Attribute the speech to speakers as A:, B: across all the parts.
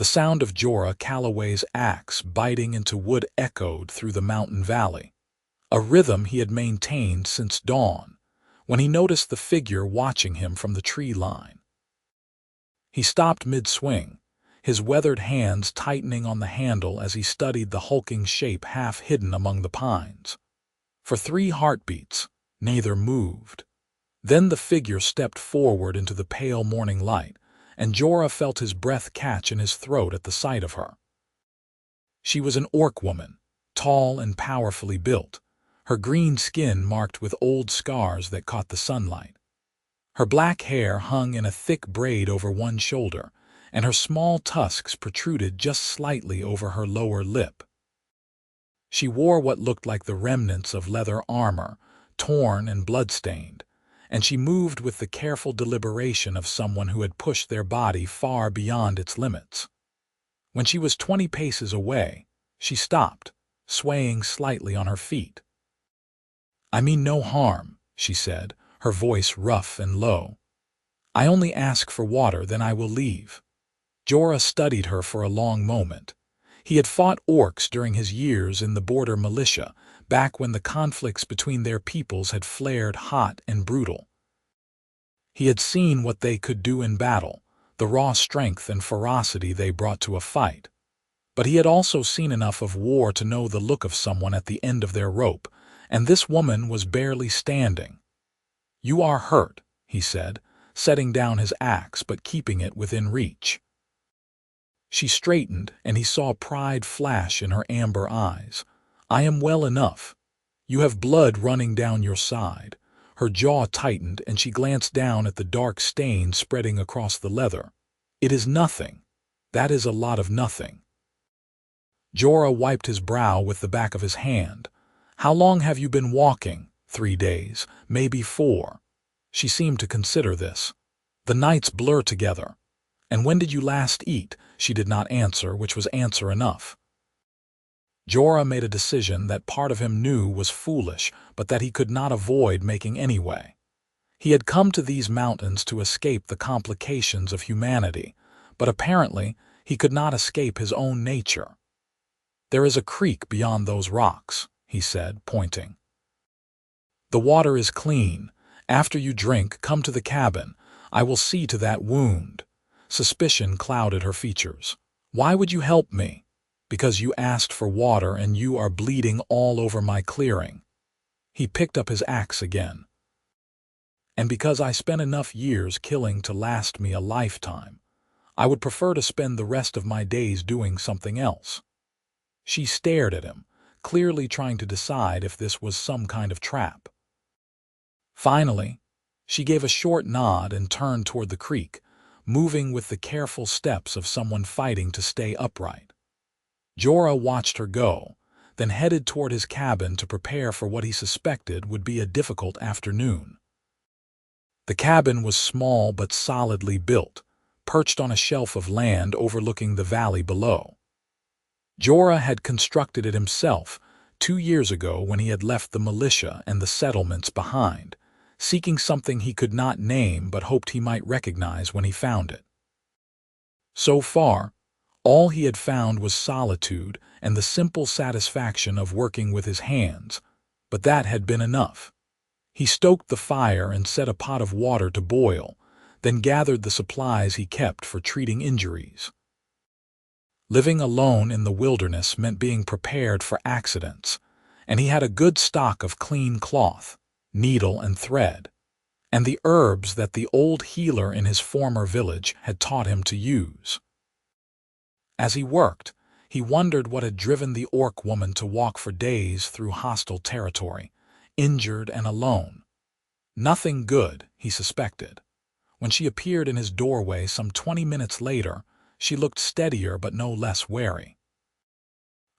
A: The sound of Jorah Calloway's axe biting into wood echoed through the mountain valley, a rhythm he had maintained since dawn, when he noticed the figure watching him from the tree line. He stopped mid-swing, his weathered hands tightening on the handle as he studied the hulking shape half hidden among the pines. For 3 heartbeats, neither moved. Then the figure stepped forward into the pale morning light, and Jorah felt his breath catch in his throat at the sight of her. She was an orc woman, tall and powerfully built, her green skin marked with old scars that caught the sunlight. Her black hair hung in a thick braid over one shoulder, and her small tusks protruded just slightly over her lower lip. She wore what looked like the remnants of leather armor, torn and blood-stained, and she moved with the careful deliberation of someone who had pushed their body far beyond its limits. When she was 20 paces away, she stopped, swaying slightly on her feet. "I mean no harm," she said, her voice rough and low. "I only ask for water, then I will leave." Jorah studied her for a long moment. He had fought orcs during his years in the border militia, back when the conflicts between their peoples had flared hot and brutal. He had seen what they could do in battle, the raw strength and ferocity they brought to a fight. But he had also seen enough of war to know the look of someone at the end of their rope, and this woman was barely standing. "You are hurt," he said, setting down his axe but keeping it within reach. She straightened, and he saw pride flash in her amber eyes. "I am well enough. You have blood running down your side." Her jaw tightened, and she glanced down at the dark stain spreading across the leather. "It is nothing. That is a lot of nothing." Jorah wiped his brow with the back of his hand. "How long have you been walking?" 3 days, maybe 4. She seemed to consider this. "The nights blur together." "And when did you last eat?" She did not answer, which was answer enough. Jorah made a decision that part of him knew was foolish, but that he could not avoid making anyway. He had come to these mountains to escape the complications of humanity, but apparently he could not escape his own nature. "There is a creek beyond those rocks," he said, pointing. "The water is clean. After you drink, come to the cabin. I will see to that wound." Suspicion clouded her features. "Why would you help me?" "Because you asked for water and you are bleeding all over my clearing." He picked up his axe again. "And because I spent enough years killing to last me a lifetime. I would prefer to spend the rest of my days doing something else." She stared at him, clearly trying to decide if this was some kind of trap. Finally, she gave a short nod and turned toward the creek, moving with the careful steps of someone fighting to stay upright. Jorah watched her go, then headed toward his cabin to prepare for what he suspected would be a difficult afternoon. The cabin was small but solidly built, perched on a shelf of land overlooking the valley below. Jorah had constructed it himself 2 years ago when he had left the militia and the settlements behind, seeking something he could not name but hoped he might recognize when he found it. So far, all he had found was solitude and the simple satisfaction of working with his hands, but that had been enough. He stoked the fire and set a pot of water to boil, then gathered the supplies he kept for treating injuries. Living alone in the wilderness meant being prepared for accidents, and he had a good stock of clean cloth, needle and thread, and the herbs that the old healer in his former village had taught him to use. As he worked, he wondered what had driven the orc woman to walk for days through hostile territory, injured and alone. Nothing good, he suspected. When she appeared in his doorway some 20 minutes later, she looked steadier but no less wary.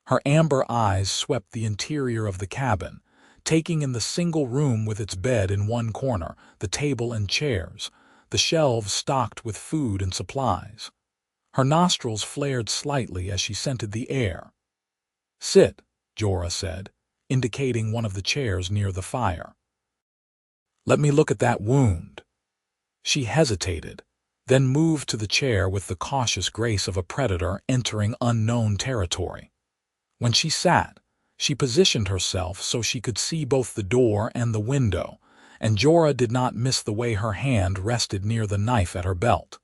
A: Her amber eyes swept the interior of the cabin, taking in the single room with its bed in one corner, the table and chairs, the shelves stocked with food and supplies. Her nostrils flared slightly as she scented the air. "Sit," Jorah said, indicating one of the chairs near the fire. "Let me look at that wound." She hesitated, then moved to the chair with the cautious grace of a predator entering unknown territory. When she sat, she positioned herself so she could see both the door and the window, and Jorah did not miss the way her hand rested near the knife at her belt.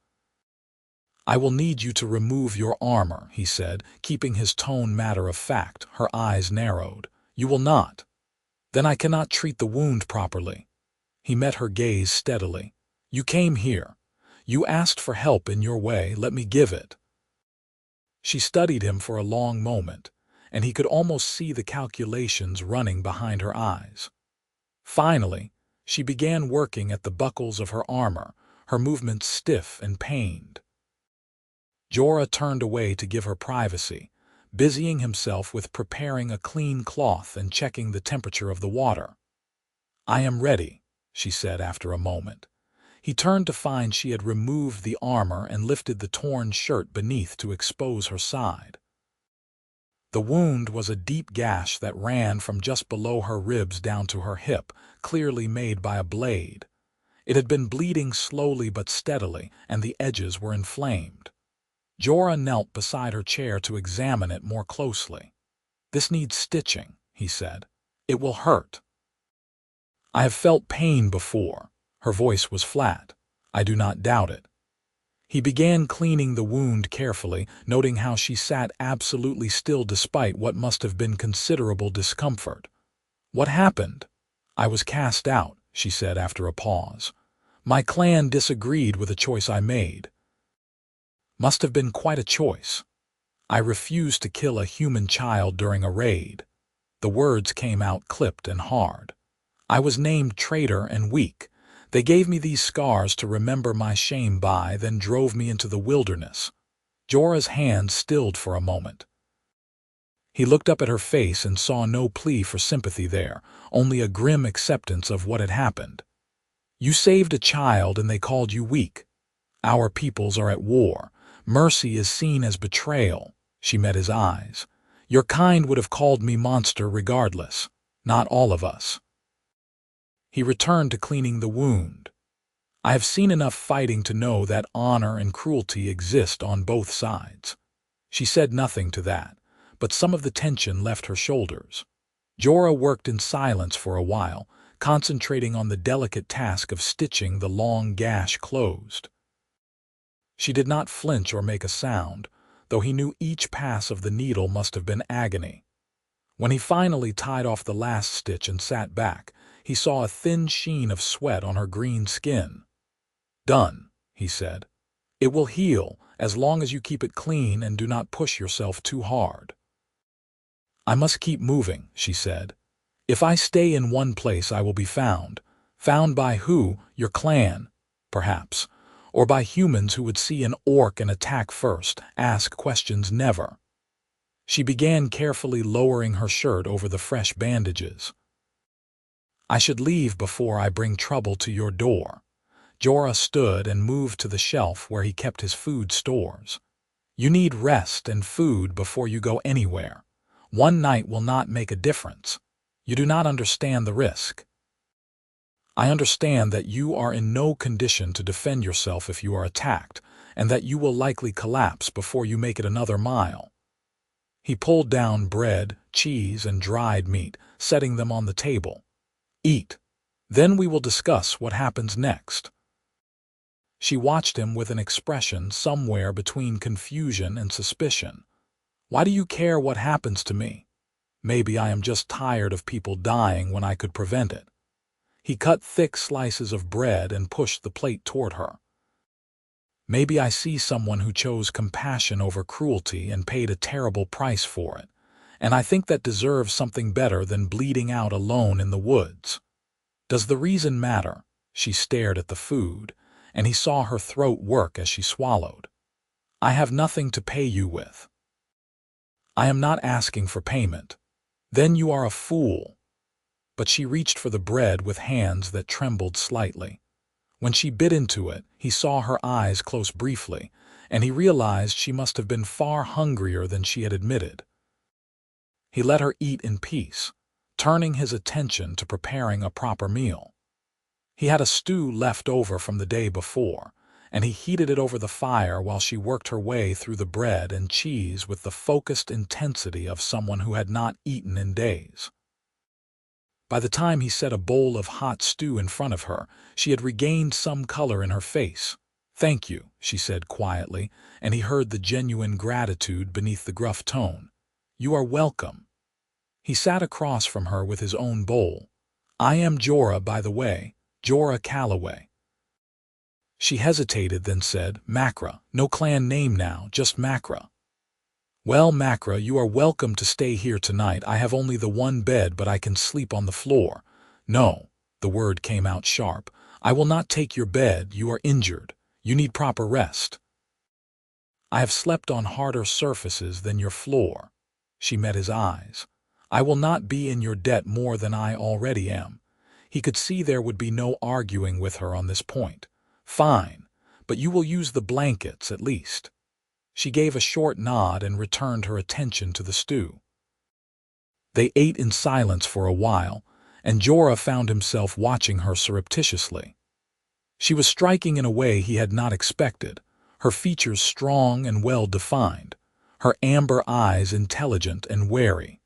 A: "I will need you to remove your armor," he said, keeping his tone matter-of-fact. Her eyes narrowed. "You will not. Then I cannot treat the wound properly." He met her gaze steadily. "You came here. You asked for help in your way. Let me give it." She studied him for a long moment, and he could almost see the calculations running behind her eyes. Finally, she began working at the buckles of her armor, her movements stiff and pained. Jorah turned away to give her privacy, busying himself with preparing a clean cloth and checking the temperature of the water. "I am ready," she said after a moment. He turned to find she had removed the armor and lifted the torn shirt beneath to expose her side. The wound was a deep gash that ran from just below her ribs down to her hip, clearly made by a blade. It had been bleeding slowly but steadily, and the edges were inflamed. Jorah knelt beside her chair to examine it more closely. "This needs stitching," he said. "It will hurt." "I have felt pain before." Her voice was flat. "I do not doubt it." He began cleaning the wound carefully, noting how she sat absolutely still despite what must have been considerable discomfort. "What happened?" "I was cast out," she said after a pause. "My clan disagreed with a choice I made." "Must have been quite a choice." "I refused to kill a human child during a raid." The words came out clipped and hard. "I was named traitor and weak. They gave me these scars to remember my shame by, then drove me into the wilderness." Jorah's hand stilled for a moment. He looked up at her face and saw no plea for sympathy there, only a grim acceptance of what had happened. "You saved a child and they called you weak. Our peoples are at war. Mercy is seen as betrayal." She met his eyes. "Your kind would have called me monster regardless. Not all of us." He returned to cleaning the wound. "I have seen enough fighting to know that honor and cruelty exist on both sides." She said nothing to that, but some of the tension left her shoulders. Jorah worked in silence for a while, concentrating on the delicate task of stitching the long gash closed. She did not flinch or make a sound, though he knew each pass of the needle must have been agony. When he finally tied off the last stitch and sat back, he saw a thin sheen of sweat on her green skin. "Done," he said. "It will heal, as long as you keep it clean and do not push yourself too hard." "I must keep moving," she said. "If I stay in one place I will be found. Found by who? Your clan, perhaps. Or by humans who would see an orc and attack first, ask questions never." She began carefully lowering her shirt over the fresh bandages. "I should leave before I bring trouble to your door." Jorah stood and moved to the shelf where he kept his food stores. "You need rest and food before you go anywhere. One night will not make a difference. You do not understand the risk." "I understand that you are in no condition to defend yourself if you are attacked, and that you will likely collapse before you make it another mile." He pulled down bread, cheese, and dried meat, setting them on the table. "Eat. Then we will discuss what happens next." She watched him with an expression somewhere between confusion and suspicion. "Why do you care what happens to me? Maybe I am just tired of people dying when I could prevent it." He cut thick slices of bread and pushed the plate toward her. "Maybe I see someone who chose compassion over cruelty and paid a terrible price for it, and I think that deserves something better than bleeding out alone in the woods. Does the reason matter?" She stared at the food, and he saw her throat work as she swallowed. "I have nothing to pay you with." "I am not asking for payment." "Then you are a fool." But she reached for the bread with hands that trembled slightly. When she bit into it, he saw her eyes close briefly, and he realized she must have been far hungrier than she had admitted. He let her eat in peace, turning his attention to preparing a proper meal. He had a stew left over from the day before, and he heated it over the fire while she worked her way through the bread and cheese with the focused intensity of someone who had not eaten in days. By the time he set a bowl of hot stew in front of her, she had regained some color in her face. "Thank you," she said quietly, and he heard the genuine gratitude beneath the gruff tone. "You are welcome." He sat across from her with his own bowl. "I am Jorah, by the way, Jorah Calloway." She hesitated, then said, "Makra, no clan name now, just Makra." "Well, Makra, you are welcome to stay here tonight. I have only the one bed, but I can sleep on the floor." "No," the word came out sharp. "I will not take your bed. You are injured. You need proper rest." "I have slept on harder surfaces than your floor." She met his eyes. "I will not be in your debt more than I already am." He could see there would be no arguing with her on this point. "Fine, but you will use the blankets at least." She gave a short nod and returned her attention to the stew. They ate in silence for a while, and Jorah found himself watching her surreptitiously. She was striking in a way he had not expected, her features strong and well-defined, her amber eyes intelligent and wary.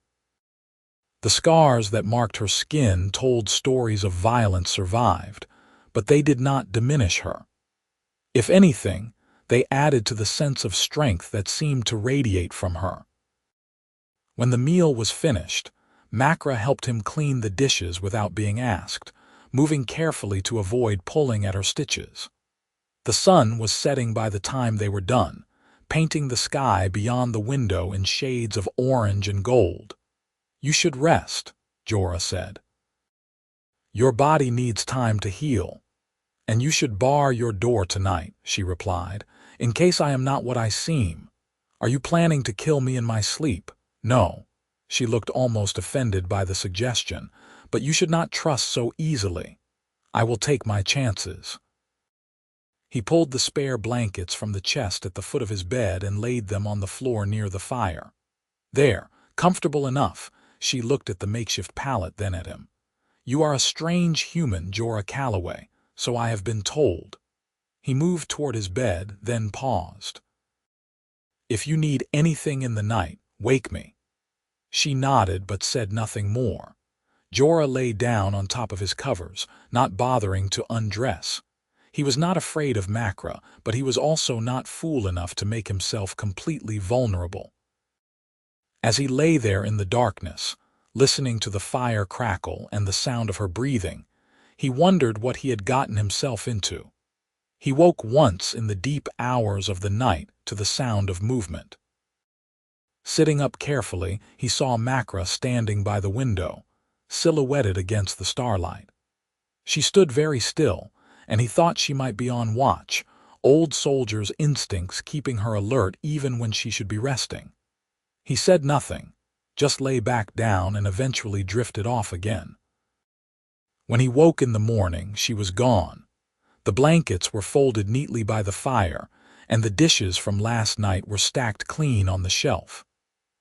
A: The scars that marked her skin told stories of violence survived, but they did not diminish her. If anything, they added to the sense of strength that seemed to radiate from her. When the meal was finished, Makra helped him clean the dishes without being asked, moving carefully to avoid pulling at her stitches. The sun was setting by the time they were done, painting the sky beyond the window in shades of orange and gold. "You should rest," Jorah said. "Your body needs time to heal." "And you should bar your door tonight," she replied, "in case I am not what I seem. Are you planning to kill me in my sleep?" "No." She looked almost offended by the suggestion, "but you should not trust so easily. I will take my chances." He pulled the spare blankets from the chest at the foot of his bed and laid them on the floor near the fire. "There, comfortable enough." She looked at the makeshift pallet, then at him. "You are a strange human, Jorah Calloway, so I have been told." He moved toward his bed, then paused. "If you need anything in the night, wake me." She nodded but said nothing more. Jorah lay down on top of his covers, not bothering to undress. He was not afraid of Makra, but he was also not fool enough to make himself completely vulnerable. As he lay there in the darkness, listening to the fire crackle and the sound of her breathing, he wondered what he had gotten himself into. He woke once in the deep hours of the night to the sound of movement. Sitting up carefully, he saw Makra standing by the window, silhouetted against the starlight. She stood very still, and he thought she might be on watch, old soldier's instincts keeping her alert even when she should be resting. He said nothing, just lay back down and eventually drifted off again. When he woke in the morning, she was gone. The blankets were folded neatly by the fire, and the dishes from last night were stacked clean on the shelf.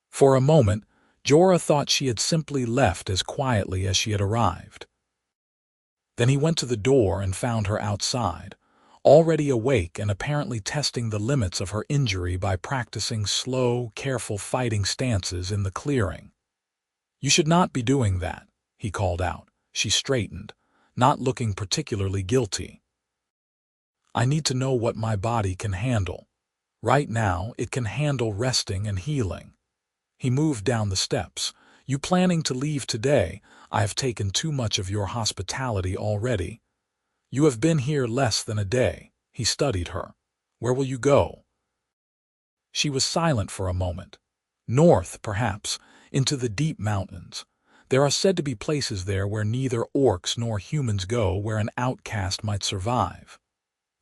A: For a moment, Jorah thought she had simply left as quietly as she had arrived. Then he went to the door and found her outside, already awake and apparently testing the limits of her injury by practicing slow, careful fighting stances in the clearing. "You should not be doing that," he called out. She straightened, not looking particularly guilty. "I need to know what my body can handle. Right now, it can handle resting and healing." He moved down the steps. "You planning to leave today? I have taken too much of your hospitality already." "You have been here less than a day." He studied her. "Where will you go?" She was silent for a moment. "North, perhaps, into the deep mountains. There are said to be places there where neither orcs nor humans go, where an outcast might survive."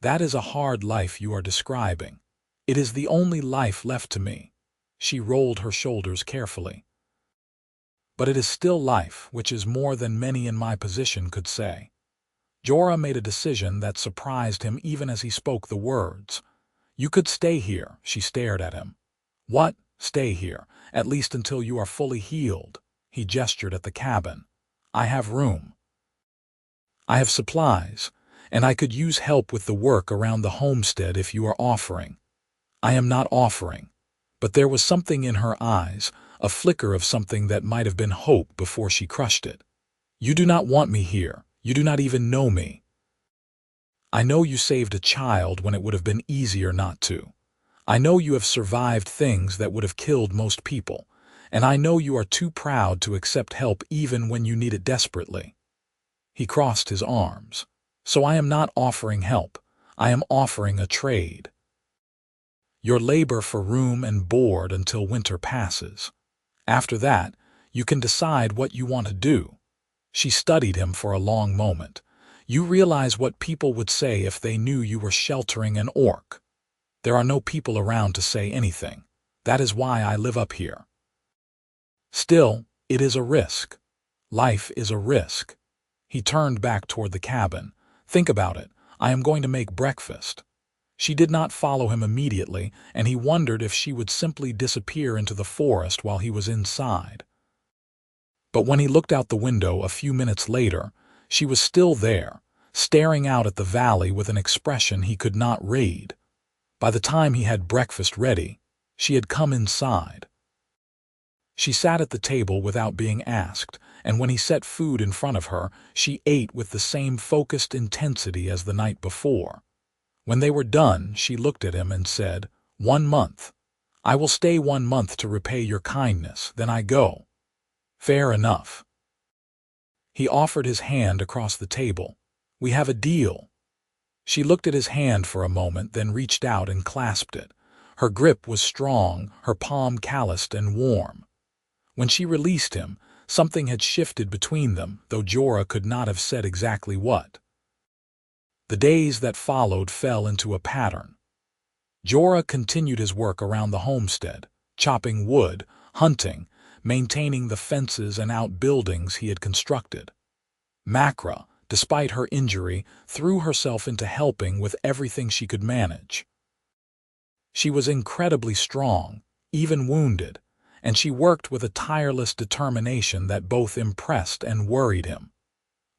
A: "That is a hard life you are describing." "It is the only life left to me." She rolled her shoulders carefully. "But it is still life, which is more than many in my position could say." Jorah made a decision that surprised him even as he spoke the words. "You could stay here." She stared at him. "What? Stay here? At least until you are fully healed." He gestured at the cabin. "I have room. I have supplies, and I could use help with the work around the homestead if you are offering." "I am not offering." But there was something in her eyes, a flicker of something that might have been hope before she crushed it. "You do not want me here. You do not even know me. I know you saved a child when it would have been easier not to. I know you have survived things that would have killed most people, and I know you are too proud to accept help even when you need it desperately." He crossed his arms. "So I am not offering help. I am offering a trade. Your labor for room and board until winter passes. After that, you can decide what you want to do." She studied him for a long moment. "You realize what people would say if they knew you were sheltering an orc. There are no people around to say anything. That is why I live up here. Still, it is a risk. Life is a risk." He turned back toward the cabin. "Think about it. I am going to make breakfast." She did not follow him immediately, and he wondered if she would simply disappear into the forest while he was inside. But when he looked out the window a few minutes later, she was still there, staring out at the valley with an expression he could not read. By the time he had breakfast ready, she had come inside. She sat at the table without being asked, and when he set food in front of her, she ate with the same focused intensity as the night before. When they were done, she looked at him and said, "1 month. I will stay 1 month to repay your kindness, then I go." "Fair enough." He offered his hand across the table. "We have a deal." She looked at his hand for a moment, then reached out and clasped it. Her grip was strong, her palm calloused and warm. When she released him, something had shifted between them, though Jorah could not have said exactly what. The days that followed fell into a pattern. Jorah continued his work around the homestead, chopping wood, hunting, maintaining the fences and outbuildings he had constructed. Makra, despite her injury, threw herself into helping with everything she could manage. She was incredibly strong, even wounded, and she worked with a tireless determination that both impressed and worried him.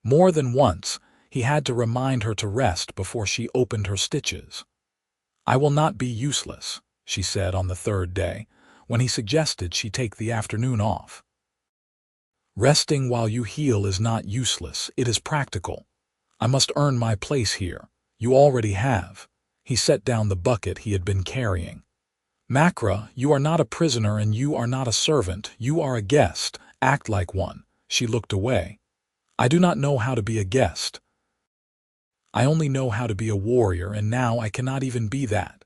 A: More than once, he had to remind her to rest before she opened her stitches. "I will not be useless," she said on the 3rd day, when he suggested she take the afternoon off. "Resting while you heal is not useless, it is practical. I must earn my place here. You already have." He set down the bucket he had been carrying. "Makra, you are not a prisoner and you are not a servant, you are a guest. Act like one." She looked away. "I do not know how to be a guest. I only know how to be a warrior, and now I cannot even be that."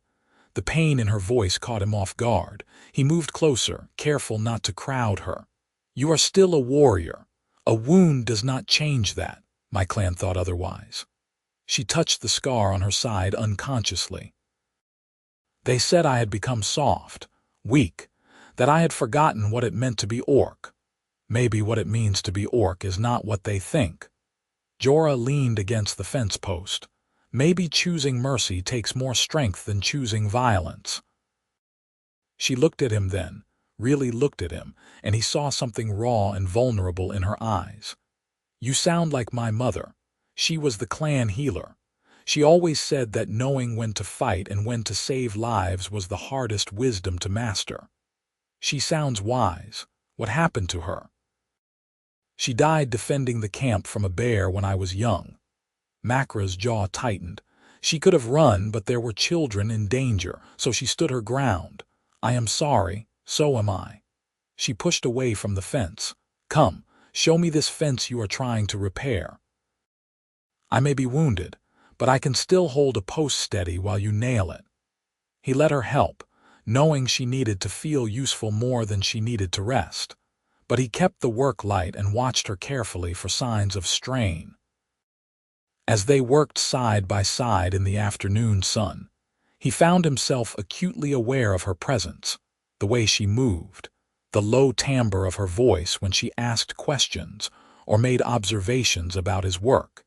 A: The pain in her voice caught him off guard. He moved closer, careful not to crowd her. "You are still a warrior. A wound does not change that." My clan thought otherwise. She touched the scar on her side unconsciously. "They said I had become soft, weak, that I had forgotten what it meant to be orc. Maybe what it means to be orc is not what they think." Jorah leaned against the fence post. "Maybe choosing mercy takes more strength than choosing violence." She looked at him then, really looked at him, and he saw something raw and vulnerable in her eyes. "You sound like my mother. She was the clan healer. She always said that knowing when to fight and when to save lives was the hardest wisdom to master. She sounds wise. What happened to her?" "She died defending the camp from a bear when I was young." Makra's jaw tightened. "She could have run, but there were children in danger, so she stood her ground. I am sorry, so am I." She pushed away from the fence. "Come, show me this fence you are trying to repair. I may be wounded, but I can still hold a post steady while you nail it." He let her help, knowing she needed to feel useful more than she needed to rest. But he kept the work light and watched her carefully for signs of strain. As they worked side by side in the afternoon sun, he found himself acutely aware of her presence, the way she moved, the low timbre of her voice when she asked questions or made observations about his work.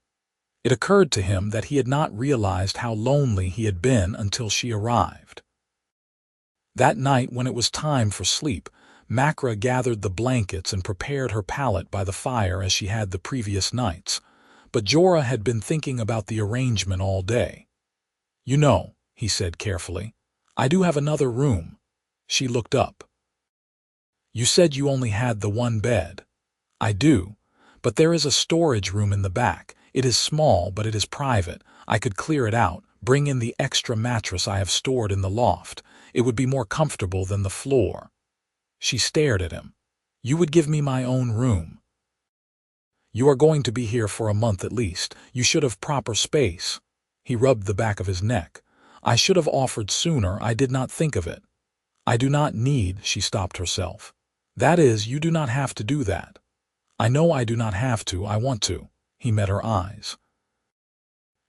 A: It occurred to him that he had not realized how lonely he had been until she arrived. That night, when it was time for sleep, Makra gathered the blankets and prepared her pallet by the fire as she had the previous nights, but Jorah had been thinking about the arrangement all day. "You know," he said carefully, "I do have another room." She looked up. "You said you only had the one bed." "I do, but there is a storage room in the back. It is small, but it is private. I could clear it out, bring in the extra mattress I have stored in the loft. It would be more comfortable than the floor." She stared at him. "You would give me my own room?" "You are going to be here for a month at least. You should have proper space." He rubbed the back of his neck. "I should have offered sooner. I did not think of it." "I do not need," she stopped herself. "That is, you do not have to do that." "I know I do not have to. I want to." He met her eyes.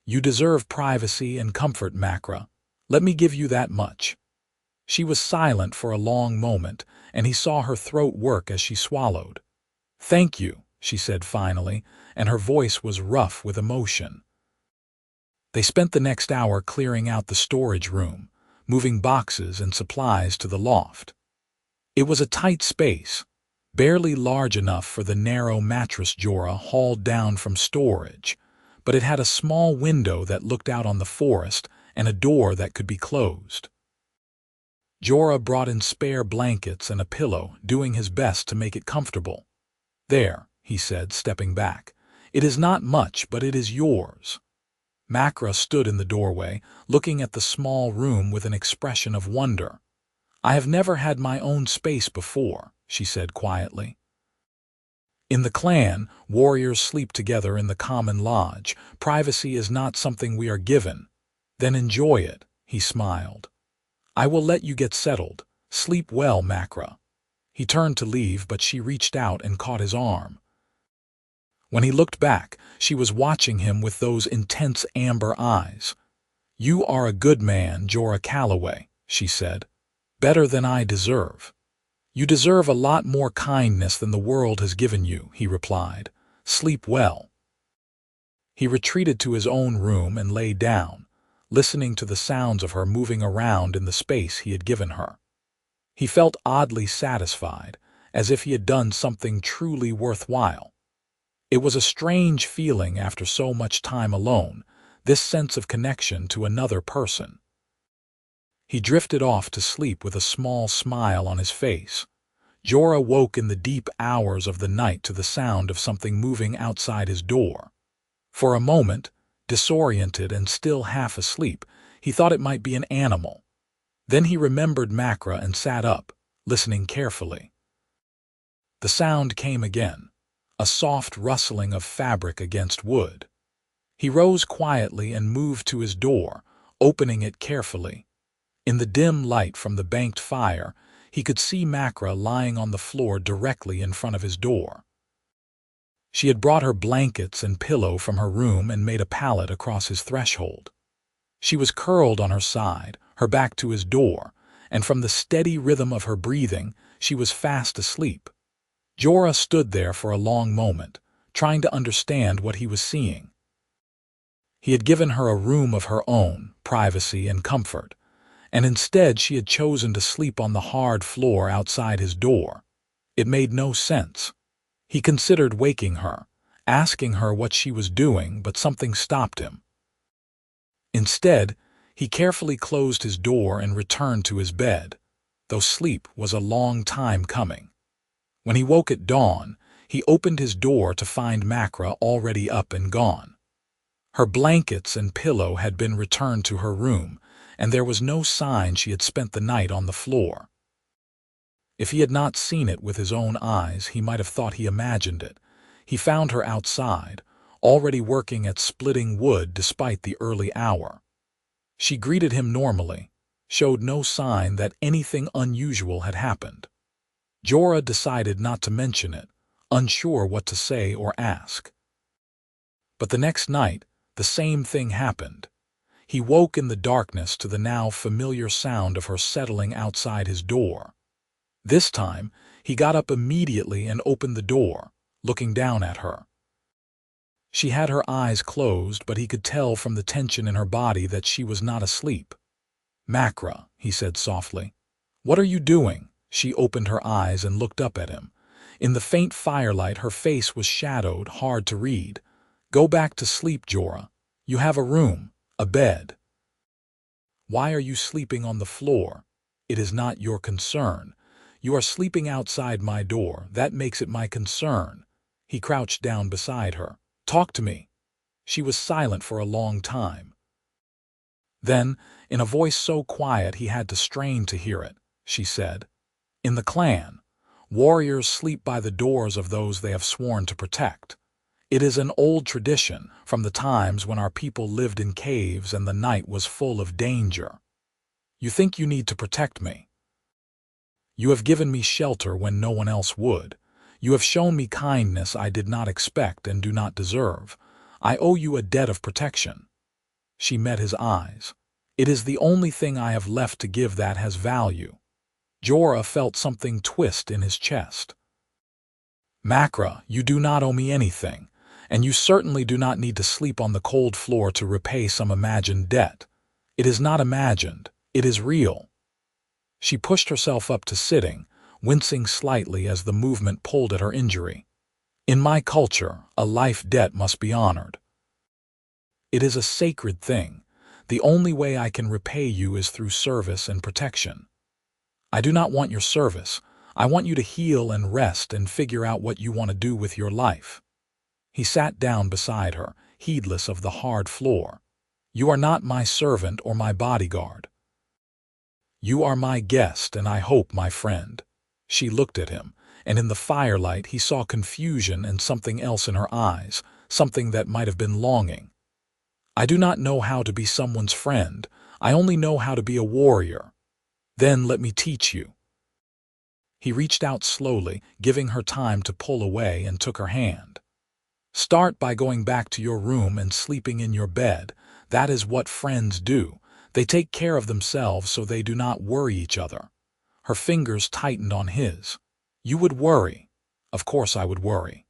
A: "You deserve privacy and comfort, Makra. Let me give you that much." She was silent for a long moment, and he saw her throat work as she swallowed. "Thank you," she said finally, and her voice was rough with emotion. They spent the next hour clearing out the storage room, moving boxes and supplies to the loft. It was a tight space, barely large enough for the narrow mattress Jorah hauled down from storage, but it had a small window that looked out on the forest and a door that could be closed. Jorah brought in spare blankets and a pillow, doing his best to make it comfortable. "There," he said, stepping back. "It is not much, but it is yours." Makra stood in the doorway, looking at the small room with an expression of wonder. "I have never had my own space before," she said quietly. "In the clan, warriors sleep together in the common lodge. Privacy is not something we are given." "Then enjoy it," he smiled. "I will let you get settled. Sleep well, Makra." He turned to leave, but she reached out and caught his arm. When he looked back, she was watching him with those intense amber eyes. "You are a good man, Jorah Calloway," she said. "Better than I deserve." "You deserve a lot more kindness than the world has given you," he replied. "Sleep well." He retreated to his own room and lay down, listening to the sounds of her moving around in the space he had given her. He felt oddly satisfied, as if he had done something truly worthwhile. It was a strange feeling after so much time alone, this sense of connection to another person. He drifted off to sleep with a small smile on his face. Jorah woke in the deep hours of the night to the sound of something moving outside his door. For a moment, disoriented and still half asleep, he thought it might be an animal. Then he remembered Makra and sat up, listening carefully. The sound came again, a soft rustling of fabric against wood. He rose quietly and moved to his door, opening it carefully. In the dim light from the banked fire, he could see Makra lying on the floor directly in front of his door. She had brought her blankets and pillow from her room and made a pallet across his threshold. She was curled on her side, her back to his door, and from the steady rhythm of her breathing, she was fast asleep. Jorah stood there for a long moment, trying to understand what he was seeing. He had given her a room of her own, privacy and comfort, and instead she had chosen to sleep on the hard floor outside his door. It made no sense. He considered waking her, asking her what she was doing, but something stopped him. Instead, he carefully closed his door and returned to his bed, though sleep was a long time coming. When he woke at dawn, he opened his door to find Makra already up and gone. Her blankets and pillow had been returned to her room, and there was no sign she had spent the night on the floor. If he had not seen it with his own eyes, he might have thought he imagined it. He found her outside, already working at splitting wood despite the early hour. She greeted him normally, showed no sign that anything unusual had happened. Jorah decided not to mention it, unsure what to say or ask. But the next night, the same thing happened. He woke in the darkness to the now familiar sound of her settling outside his door. This time, he got up immediately and opened the door, looking down at her. She had her eyes closed, but he could tell from the tension in her body that she was not asleep. "Makra," he said softly. "What are you doing?" She opened her eyes and looked up at him. In the faint firelight, her face was shadowed, hard to read. Go back to sleep, Jorah. You have a room, a bed. Why are you sleeping on the floor? It is not your concern. You are sleeping outside my door. That makes it my concern. He crouched down beside her. Talk to me. She was silent for a long time. Then, in a voice so quiet he had to strain to hear it, she said, "In the clan, warriors sleep by the doors of those they have sworn to protect. It is an old tradition from the times when our people lived in caves and the night was full of danger. You think you need to protect me. You have given me shelter when no one else would. You have shown me kindness I did not expect and do not deserve. I owe you a debt of protection." She met his eyes. "It is the only thing I have left to give that has value." Jorah felt something twist in his chest. "Makra, you do not owe me anything, and you certainly do not need to sleep on the cold floor to repay some imagined debt. It is not imagined, it is real." She pushed herself up to sitting, wincing slightly as the movement pulled at her injury. "In my culture, a life debt must be honored. It is a sacred thing. The only way I can repay you is through service and protection. I do not want your service. I want you to heal and rest and figure out what you want to do with your life." He sat down beside her, heedless of the hard floor. "You are not my servant or my bodyguard. You are my guest and I hope my friend." She looked at him, and in the firelight he saw confusion and something else in her eyes, something that might have been longing. "I do not know how to be someone's friend. I only know how to be a warrior. Then let me teach you." He reached out slowly, giving her time to pull away, and took her hand. "Start by going back to your room and sleeping in your bed. That is what friends do. They take care of themselves so they do not worry each other." Her fingers tightened on his. "You would worry. Of course I would worry.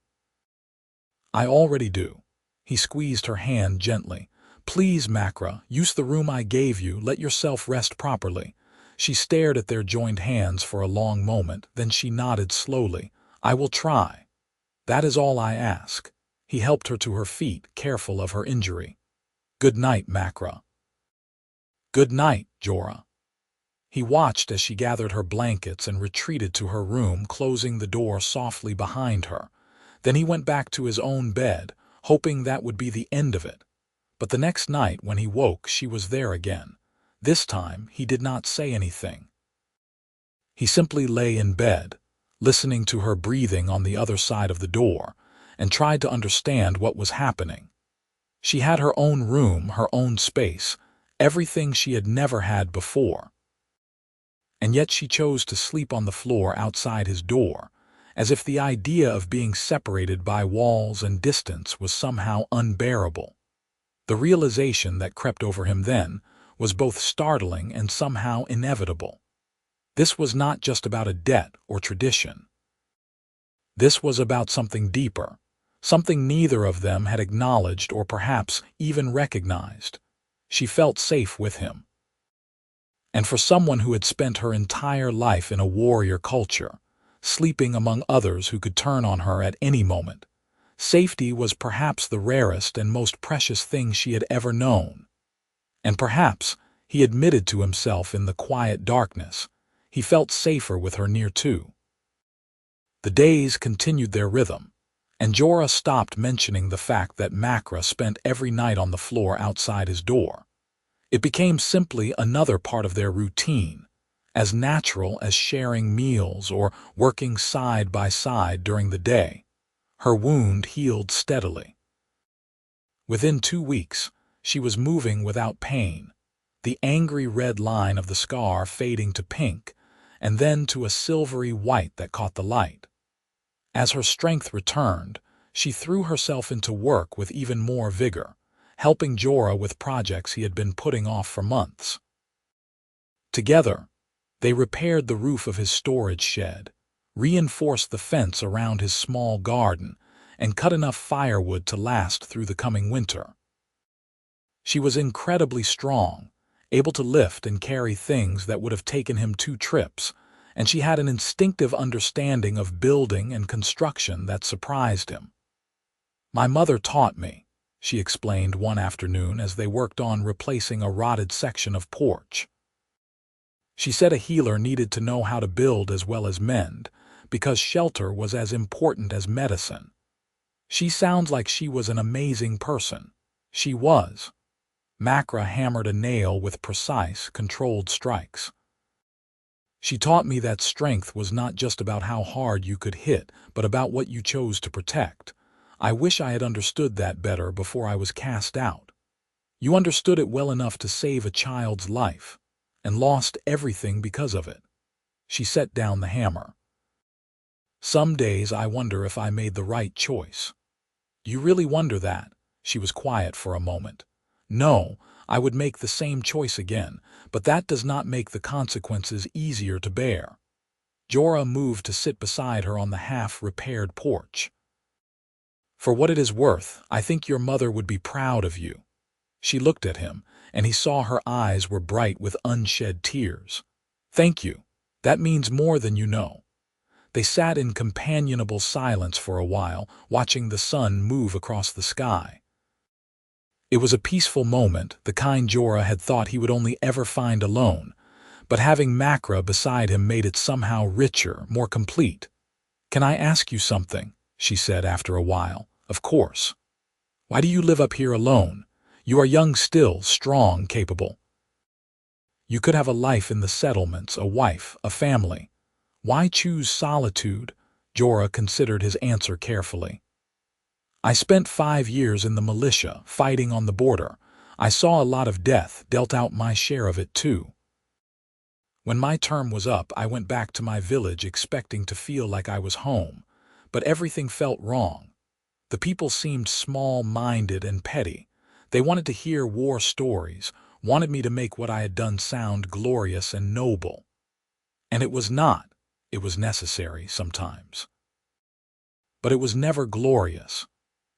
A: I already do." He squeezed her hand gently. "Please, Makra, use the room I gave you. Let yourself rest properly." She stared at their joined hands for a long moment, then she nodded slowly. "I will try. That is all I ask." He helped her to her feet, careful of her injury. "Good night, Makra." "Good night, Jorah." He watched as she gathered her blankets and retreated to her room, closing the door softly behind her. Then he went back to his own bed, hoping that would be the end of it. But the next night when he woke, she was there again. This time he did not say anything. He simply lay in bed, listening to her breathing on the other side of the door, and tried to understand what was happening. She had her own room, her own space, everything she had never had before. And yet she chose to sleep on the floor outside his door, as if the idea of being separated by walls and distance was somehow unbearable. The realization that crept over him then was both startling and somehow inevitable. This was not just about a debt or tradition. This was about something deeper, something neither of them had acknowledged or perhaps even recognized. She felt safe with him. And for someone who had spent her entire life in a warrior culture, sleeping among others who could turn on her at any moment, safety was perhaps the rarest and most precious thing she had ever known. And perhaps, he admitted to himself in the quiet darkness, he felt safer with her near too. The days continued their rhythm, and Jorah stopped mentioning the fact that Makra spent every night on the floor outside his door. It became simply another part of their routine, as natural as sharing meals or working side by side during the day. Her wound healed steadily. Within 2 weeks, she was moving without pain, the angry red line of the scar fading to pink, and then to a silvery white that caught the light. As her strength returned, she threw herself into work with even more vigor, helping Jorah with projects he had been putting off for months. Together, they repaired the roof of his storage shed, reinforced the fence around his small garden, and cut enough firewood to last through the coming winter. She was incredibly strong, able to lift and carry things that would have taken him 2 trips, and she had an instinctive understanding of building and construction that surprised him. "My mother taught me," she explained one afternoon as they worked on replacing a rotted section of porch. She said a healer needed to know how to build as well as mend, because shelter was as important as medicine. She sounds like she was an amazing person. She was. Makra hammered a nail with precise, controlled strikes. She taught me that strength was not just about how hard you could hit, but about what you chose to protect. I wish I had understood that better before I was cast out. You understood it well enough to save a child's life, and lost everything because of it. She set down the hammer. Some days I wonder if I made the right choice. You really wonder that? She was quiet for a moment. No, I would make the same choice again, but that does not make the consequences easier to bear. Jorah moved to sit beside her on the half-repaired porch. For what it is worth, I think your mother would be proud of you. She looked at him, and he saw her eyes were bright with unshed tears. Thank you. That means more than you know. They sat in companionable silence for a while, watching the sun move across the sky. It was a peaceful moment, the kind Jorah had thought he would only ever find alone, but having Makra beside him made it somehow richer, more complete. "Can I ask you something?" she said after a while. "Of course. Why do you live up here alone? You are young still, strong, capable. You could have a life in the settlements, a wife, a family. Why choose solitude?" Jorah considered his answer carefully. "I spent 5 years in the militia, fighting on the border. I saw a lot of death, dealt out my share of it too. When my term was up, I went back to my village expecting to feel like I was home, but everything felt wrong. The people seemed small-minded and petty. They wanted to hear war stories, wanted me to make what I had done sound glorious and noble. And it was not. It was necessary sometimes. But it was never glorious."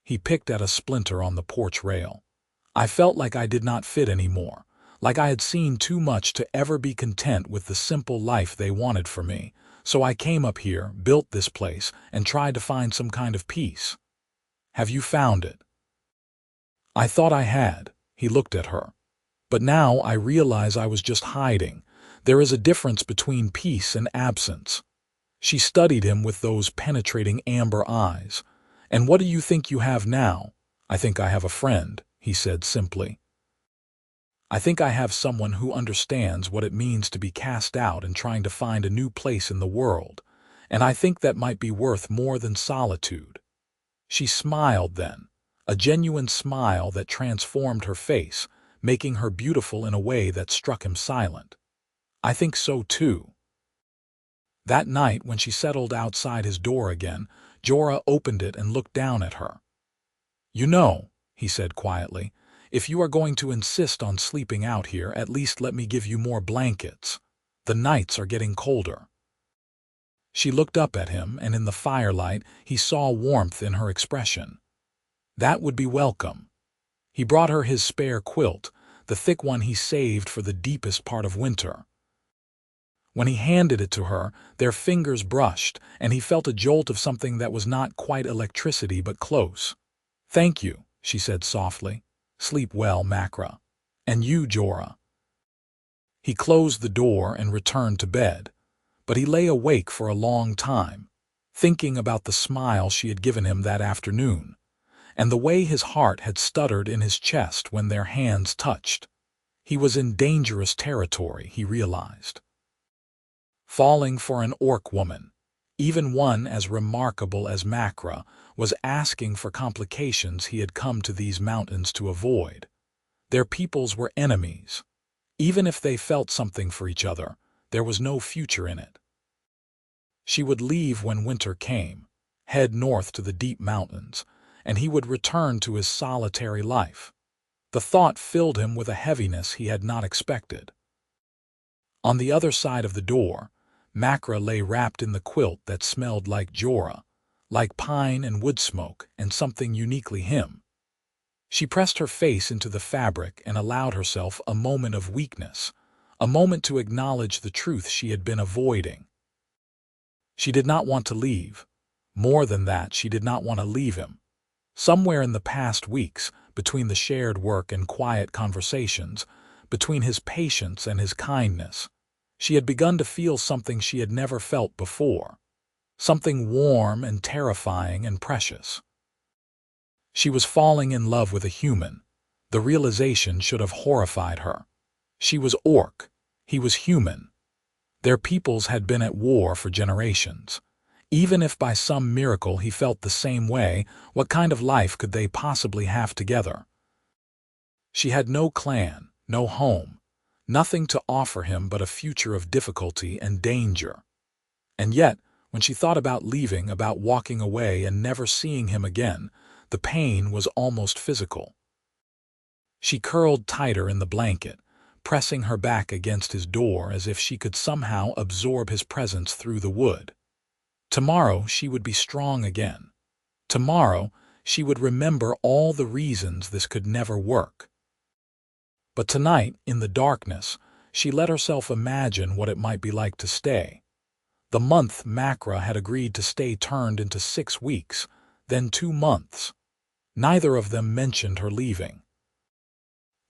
A: He picked at a splinter on the porch rail. "I felt like I did not fit anymore, like I had seen too much to ever be content with the simple life they wanted for me. So I came up here, built this place, and tried to find some kind of peace. Have you found it?" "I thought I had." He looked at her. "But now I realize I was just hiding. There is a difference between peace and absence." She studied him with those penetrating amber eyes. "And what do you think you have now?" "I think I have a friend," he said simply. "I think I have someone who understands what it means to be cast out and trying to find a new place in the world. And I think that might be worth more than solitude." She smiled then, a genuine smile that transformed her face, making her beautiful in a way that struck him silent. "I think so too." That night, when she settled outside his door again, Jorah opened it and looked down at her. "You know," he said quietly, "if you are going to insist on sleeping out here, at least let me give you more blankets. The nights are getting colder." She looked up at him, and in the firelight he saw warmth in her expression. That would be welcome. He brought her his spare quilt, the thick one he saved for the deepest part of winter. When he handed it to her, their fingers brushed, and he felt a jolt of something that was not quite electricity but close. "Thank you," she said softly. "Sleep well, Makra. And you, Jorah." He closed the door and returned to bed, but he lay awake for a long time, thinking about the smile she had given him that afternoon, and the way his heart had stuttered in his chest when their hands touched. He was in dangerous territory, he realized. Falling for an orc woman, even one as remarkable as Makra, was asking for complications he had come to these mountains to avoid. Their peoples were enemies. Even if they felt something for each other, there was no future in it. She would leave when winter came, head north to the deep mountains, and he would return to his solitary life. The thought filled him with a heaviness he had not expected. On the other side of the door, Makra lay wrapped in the quilt that smelled like Jorah, like pine and wood smoke and something uniquely him. She pressed her face into the fabric and allowed herself a moment of weakness, a moment to acknowledge the truth she had been avoiding. She did not want to leave. More than that, she did not want to leave him. Somewhere in the past weeks, between the shared work and quiet conversations, between his patience and his kindness. She had begun to feel something she had never felt before, something warm and terrifying and precious. She was falling in love with a human. The realization should have horrified her. She was orc. He was human. Their peoples had been at war for generations. Even if by some miracle he felt the same way, what kind of life could they possibly have together? She had no clan, no home, nothing to offer him but a future of difficulty and danger. And yet, when she thought about leaving, about walking away and never seeing him again, the pain was almost physical. She curled tighter in the blanket, pressing her back against his door as if she could somehow absorb his presence through the wood. Tomorrow she would be strong again. Tomorrow she would remember all the reasons this could never work. But tonight, in the darkness, she let herself imagine what it might be like to stay. The month Makra had agreed to stay turned into 6 weeks, then 2 months. Neither of them mentioned her leaving.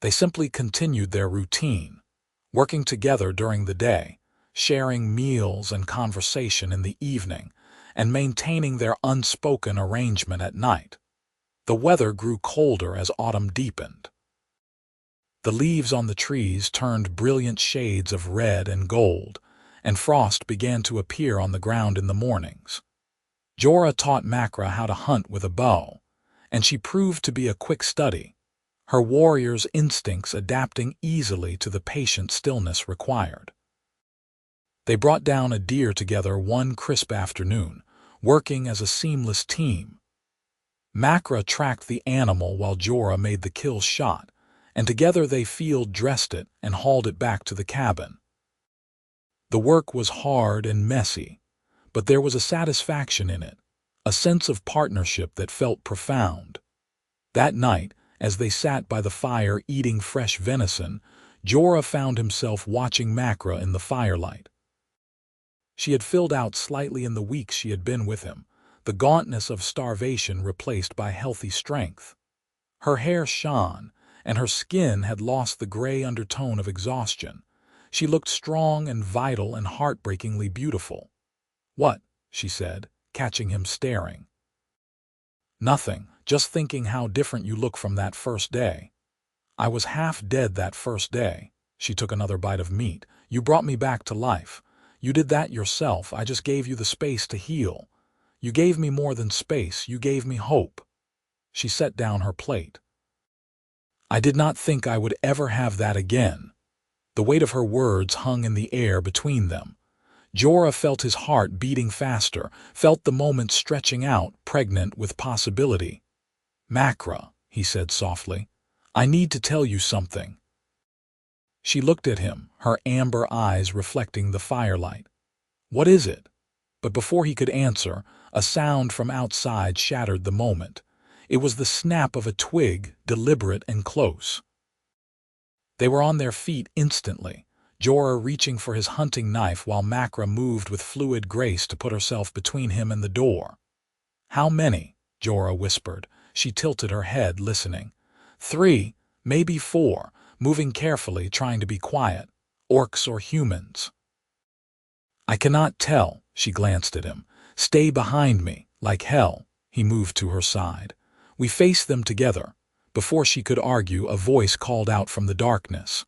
A: They simply continued their routine, working together during the day, sharing meals and conversation in the evening, and maintaining their unspoken arrangement at night. The weather grew colder as autumn deepened. The leaves on the trees turned brilliant shades of red and gold, and frost began to appear on the ground in the mornings. Jorah taught Makra how to hunt with a bow, and she proved to be a quick study, her warrior's instincts adapting easily to the patient stillness required. They brought down a deer together one crisp afternoon, working as a seamless team. Makra tracked the animal while Jorah made the kill shot, and together they field-dressed it and hauled it back to the cabin. The work was hard and messy, but there was a satisfaction in it, a sense of partnership that felt profound. That night, as they sat by the fire eating fresh venison, Jorah found himself watching Makra in the firelight. She had filled out slightly in the weeks she had been with him, the gauntness of starvation replaced by healthy strength. Her hair shone, and her skin had lost the gray undertone of exhaustion. She looked strong and vital and heartbreakingly beautiful. "What?" she said, catching him staring. "Nothing, just thinking how different you look from that first day." "I was half dead that first day." She took another bite of meat. "You brought me back to life. You did that yourself. I just gave you the space to heal. You gave me more than space. You gave me hope." She set down her plate. "I did not think I would ever have that again." The weight of her words hung in the air between them. Jorah felt his heart beating faster, felt the moment stretching out, pregnant with possibility. "Makra," he said softly, "I need to tell you something." She looked at him, her amber eyes reflecting the firelight. "What is it?" But before he could answer, a sound from outside shattered the moment. It was the snap of a twig, deliberate and close. They were on their feet instantly, Jorah reaching for his hunting knife while Makra moved with fluid grace to put herself between him and the door. "How many?" Jorah whispered. She tilted her head, listening. 3, maybe 4, moving carefully, trying to be quiet. "Orcs or humans?" "I cannot tell." She glanced at him. "Stay behind me, like hell." He moved to her side. We faced them together. Before she could argue, a voice called out from the darkness.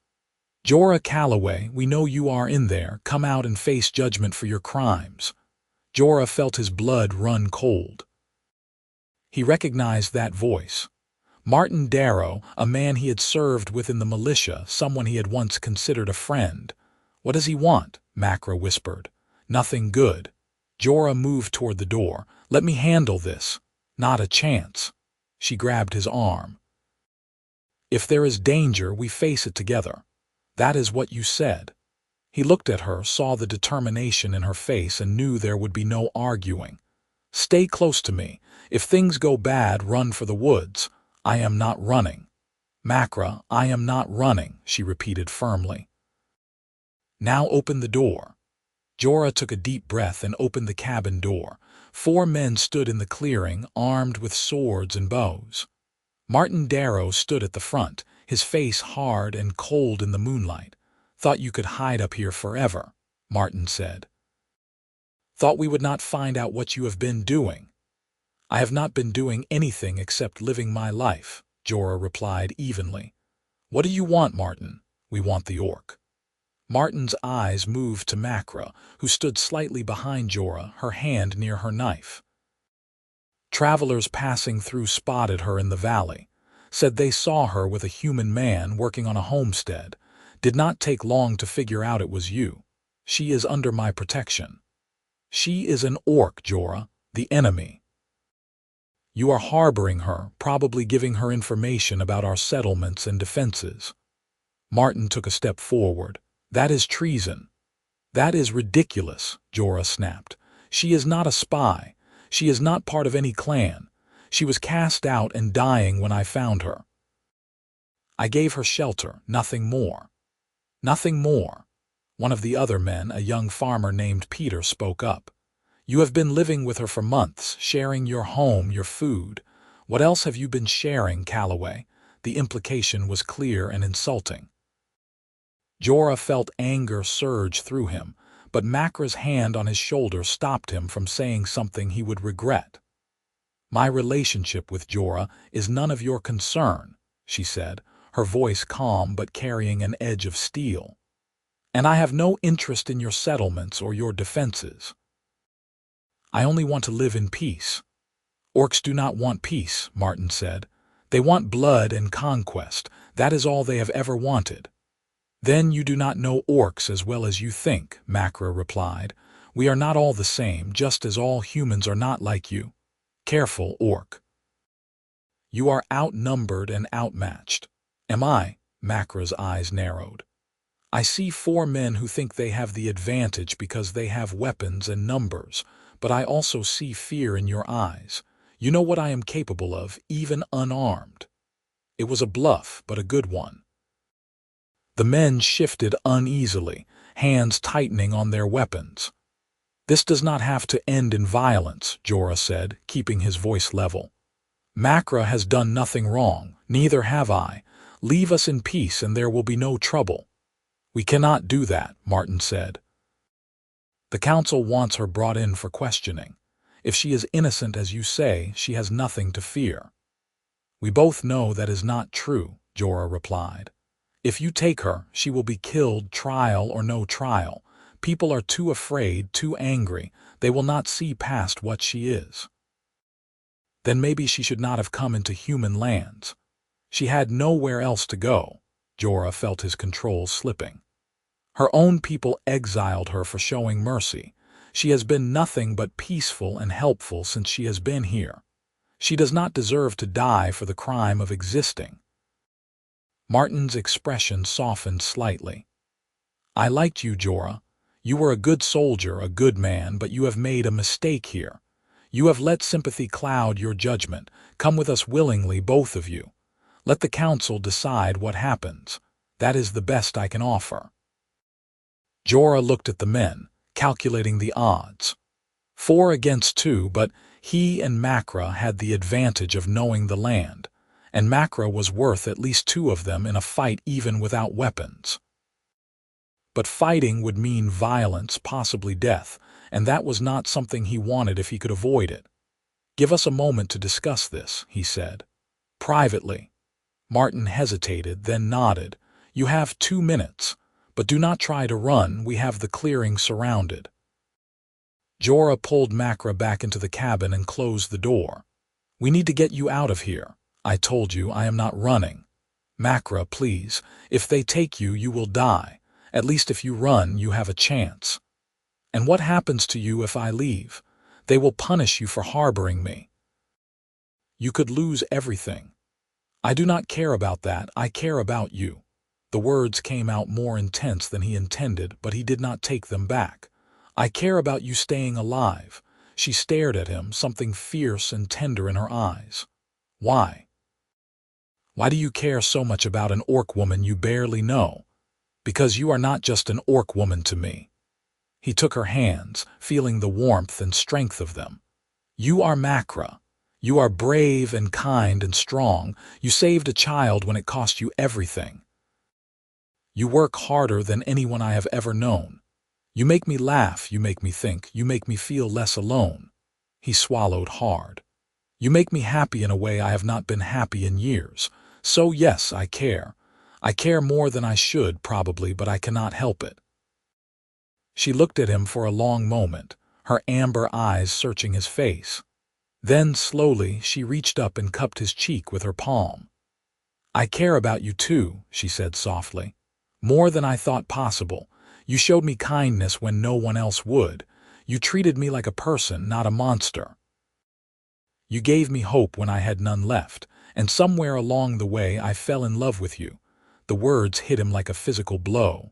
A: "Jorah Calloway, we know you are in there. Come out and face judgment for your crimes." Jorah felt his blood run cold. He recognized that voice. Martin Darrow, a man he had served with in the militia, someone he had once considered a friend. "What does he want?" Makra whispered. "Nothing good." Jorah moved toward the door. "Let me handle this." "Not a chance." She grabbed his arm. "If there is danger, we face it together." "That is what you said." He looked at her, saw the determination in her face, and knew there would be no arguing. "Stay close to me. If things go bad, run for the woods." "I am not running." "Makra, I am not running," she repeated firmly. "Now open the door." Jorah took a deep breath and opened the cabin door. 4 men stood in the clearing, armed with swords and bows. Martin Darrow stood at the front, his face hard and cold in the moonlight. "Thought you could hide up here forever," Martin said. "Thought we would not find out what you have been doing." "I have not been doing anything except living my life," Jorah replied evenly. "What do you want, Martin?" "We want the orc." Martin's eyes moved to Makra, who stood slightly behind Jorah, her hand near her knife. Travelers passing through spotted her in the valley. Said they saw her with a human man working on a homestead. Did not take long to figure out it was you. She is under my protection. She is an orc, Jorah, the enemy. You are harboring her, probably giving her information about our settlements and defenses. Martin took a step forward. "That is treason." "That is ridiculous," Jorah snapped. "She is not a spy. She is not part of any clan. She was cast out and dying when I found her. I gave her shelter, nothing more." "Nothing more." One of the other men, a young farmer named Peter, spoke up. "You have been living with her for months, sharing your home, your food. What else have you been sharing, Calloway?" The implication was clear and insulting. Jorah felt anger surge through him, but Makra's hand on his shoulder stopped him from saying something he would regret. "My relationship with Jorah is none of your concern," she said, her voice calm but carrying an edge of steel. "And I have no interest in your settlements or your defenses. I only want to live in peace." "Orcs do not want peace," Martin said. "They want blood and conquest. That is all they have ever wanted." "Then you do not know orcs as well as you think," Makra replied. "We are not all the same, just as all humans are not like you. Careful, orc. You are outnumbered and outmatched." "Am I?" Makra's eyes narrowed. "I see 4 men who think they have the advantage because they have weapons and numbers, but I also see fear in your eyes. You know what I am capable of, even unarmed." It was a bluff, but a good one. The men shifted uneasily, hands tightening on their weapons. "This does not have to end in violence," Jorah said, keeping his voice level. "Makra has done nothing wrong, neither have I. Leave us in peace and there will be no trouble." "We cannot do that," Martin said. "The council wants her brought in for questioning. If she is innocent as you say, she has nothing to fear." "We both know that is not true," Jorah replied. "If you take her, she will be killed, trial or no trial. People are too afraid, too angry. They will not see past what she is." "Then maybe she should not have come into human lands." "She had nowhere else to go." Jorah felt his control slipping. "Her own people exiled her for showing mercy. She has been nothing but peaceful and helpful since she has been here. She does not deserve to die for the crime of existing." Martin's expression softened slightly. "I liked you, Jorah. You were a good soldier, a good man, but you have made a mistake here. You have let sympathy cloud your judgment. Come with us willingly, both of you. Let the council decide what happens. That is the best I can offer." Jorah looked at the men, calculating the odds. 4 against 2, but he and Makra had the advantage of knowing the land, and Makra was worth at least 2 of them in a fight even without weapons. But fighting would mean violence, possibly death, and that was not something he wanted if he could avoid it. "Give us a moment to discuss this," he said. "Privately." Martin hesitated, then nodded. "You have 2 minutes, but do not try to run. We have the clearing surrounded." Jorah pulled Makra back into the cabin and closed the door. "We need to get you out of here. I told you I am not running. Makra, please, if they take you, you will die. At least if you run, you have a chance. And what happens to you if I leave? They will punish you for harboring me. You could lose everything." "I do not care about that. I care about you." The words came out more intense than he intended, but he did not take them back. "I care about you staying alive." She stared at him, something fierce and tender in her eyes. "Why? Why do you care so much about an orc woman you barely know?" "Because you are not just an orc woman to me." He took her hands, feeling the warmth and strength of them. "You are Makra. You are brave and kind and strong. You saved a child when it cost you everything. You work harder than anyone I have ever known. You make me laugh, you make me think, you make me feel less alone. He swallowed hard. You make me happy in a way I have not been happy in years. So yes, I care. I care more than I should, probably, but I cannot help it. She looked at him for a long moment, her amber eyes searching his face. Then, slowly, she reached up and cupped his cheek with her palm. I care about you too, she said softly. More than I thought possible. You showed me kindness when no one else would. You treated me like a person, not a monster. You gave me hope when I had none left, and somewhere along the way I fell in love with you. The words hit him like a physical blow.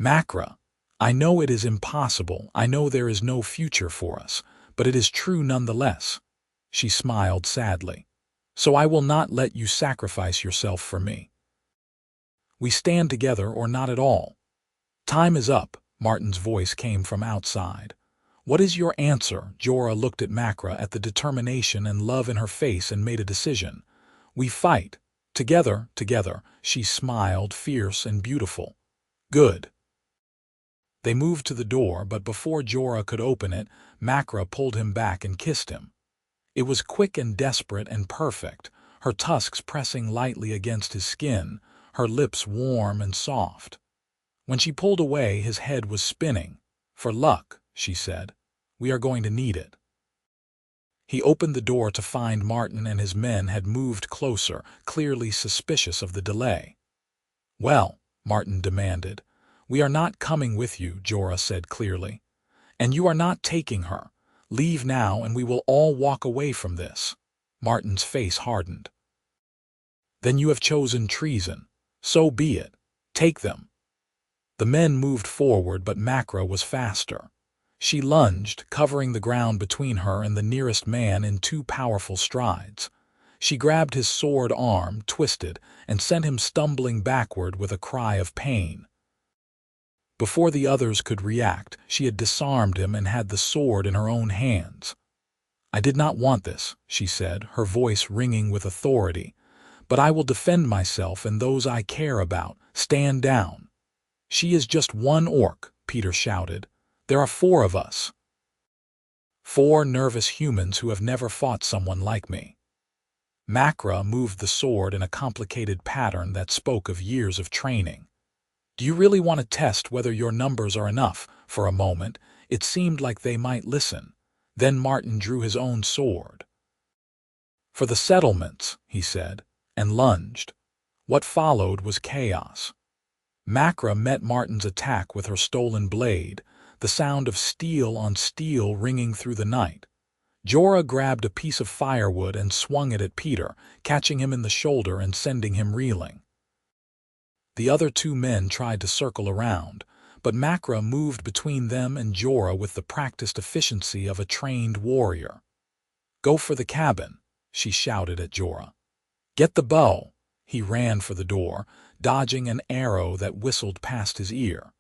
A: Makra, I know it is impossible, I know there is no future for us, but it is true nonetheless. She smiled sadly. So I will not let you sacrifice yourself for me. We stand together or not at all. Time is up, Martin's voice came from outside. What is your answer? Jorah looked at Makra, at the determination and love in her face, and made a decision. We fight. Together, together. She smiled, fierce and beautiful. Good. They moved to the door, but before Jorah could open it, Makra pulled him back and kissed him. It was quick and desperate and perfect, her tusks pressing lightly against his skin, her lips warm and soft. When she pulled away, his head was spinning. For luck, she said. We are going to need it. He opened the door to find Martin and his men had moved closer, clearly suspicious of the delay. Well, Martin demanded. We are not coming with you, Jorah said clearly. And you are not taking her. Leave now and we will all walk away from this. Martin's face hardened. Then you have chosen treason. So be it. Take them. The men moved forward, but Makra was faster. She lunged, covering the ground between her and the nearest man in 2 powerful strides. She grabbed his sword arm, twisted, and sent him stumbling backward with a cry of pain. Before the others could react, she had disarmed him and had the sword in her own hands. I did not want this, she said, her voice ringing with authority. But I will defend myself and those I care about. Stand down. She is just one orc, Peter shouted. There are 4 of us. 4 nervous humans who have never fought someone like me. Makra moved the sword in a complicated pattern that spoke of years of training. Do you really want to test whether your numbers are enough? For a moment, it seemed like they might listen. Then Martin drew his own sword. For the settlements, he said, and lunged. What followed was chaos. Makra met Martin's attack with her stolen blade, the sound of steel on steel ringing through the night. Jorah grabbed a piece of firewood and swung it at Peter, catching him in the shoulder and sending him reeling. The other 2 men tried to circle around, but Makra moved between them and Jorah with the practiced efficiency of a trained warrior. Go for the cabin, she shouted at Jorah. Get the bow. He ran for the door, dodging an arrow that whistled past his ear.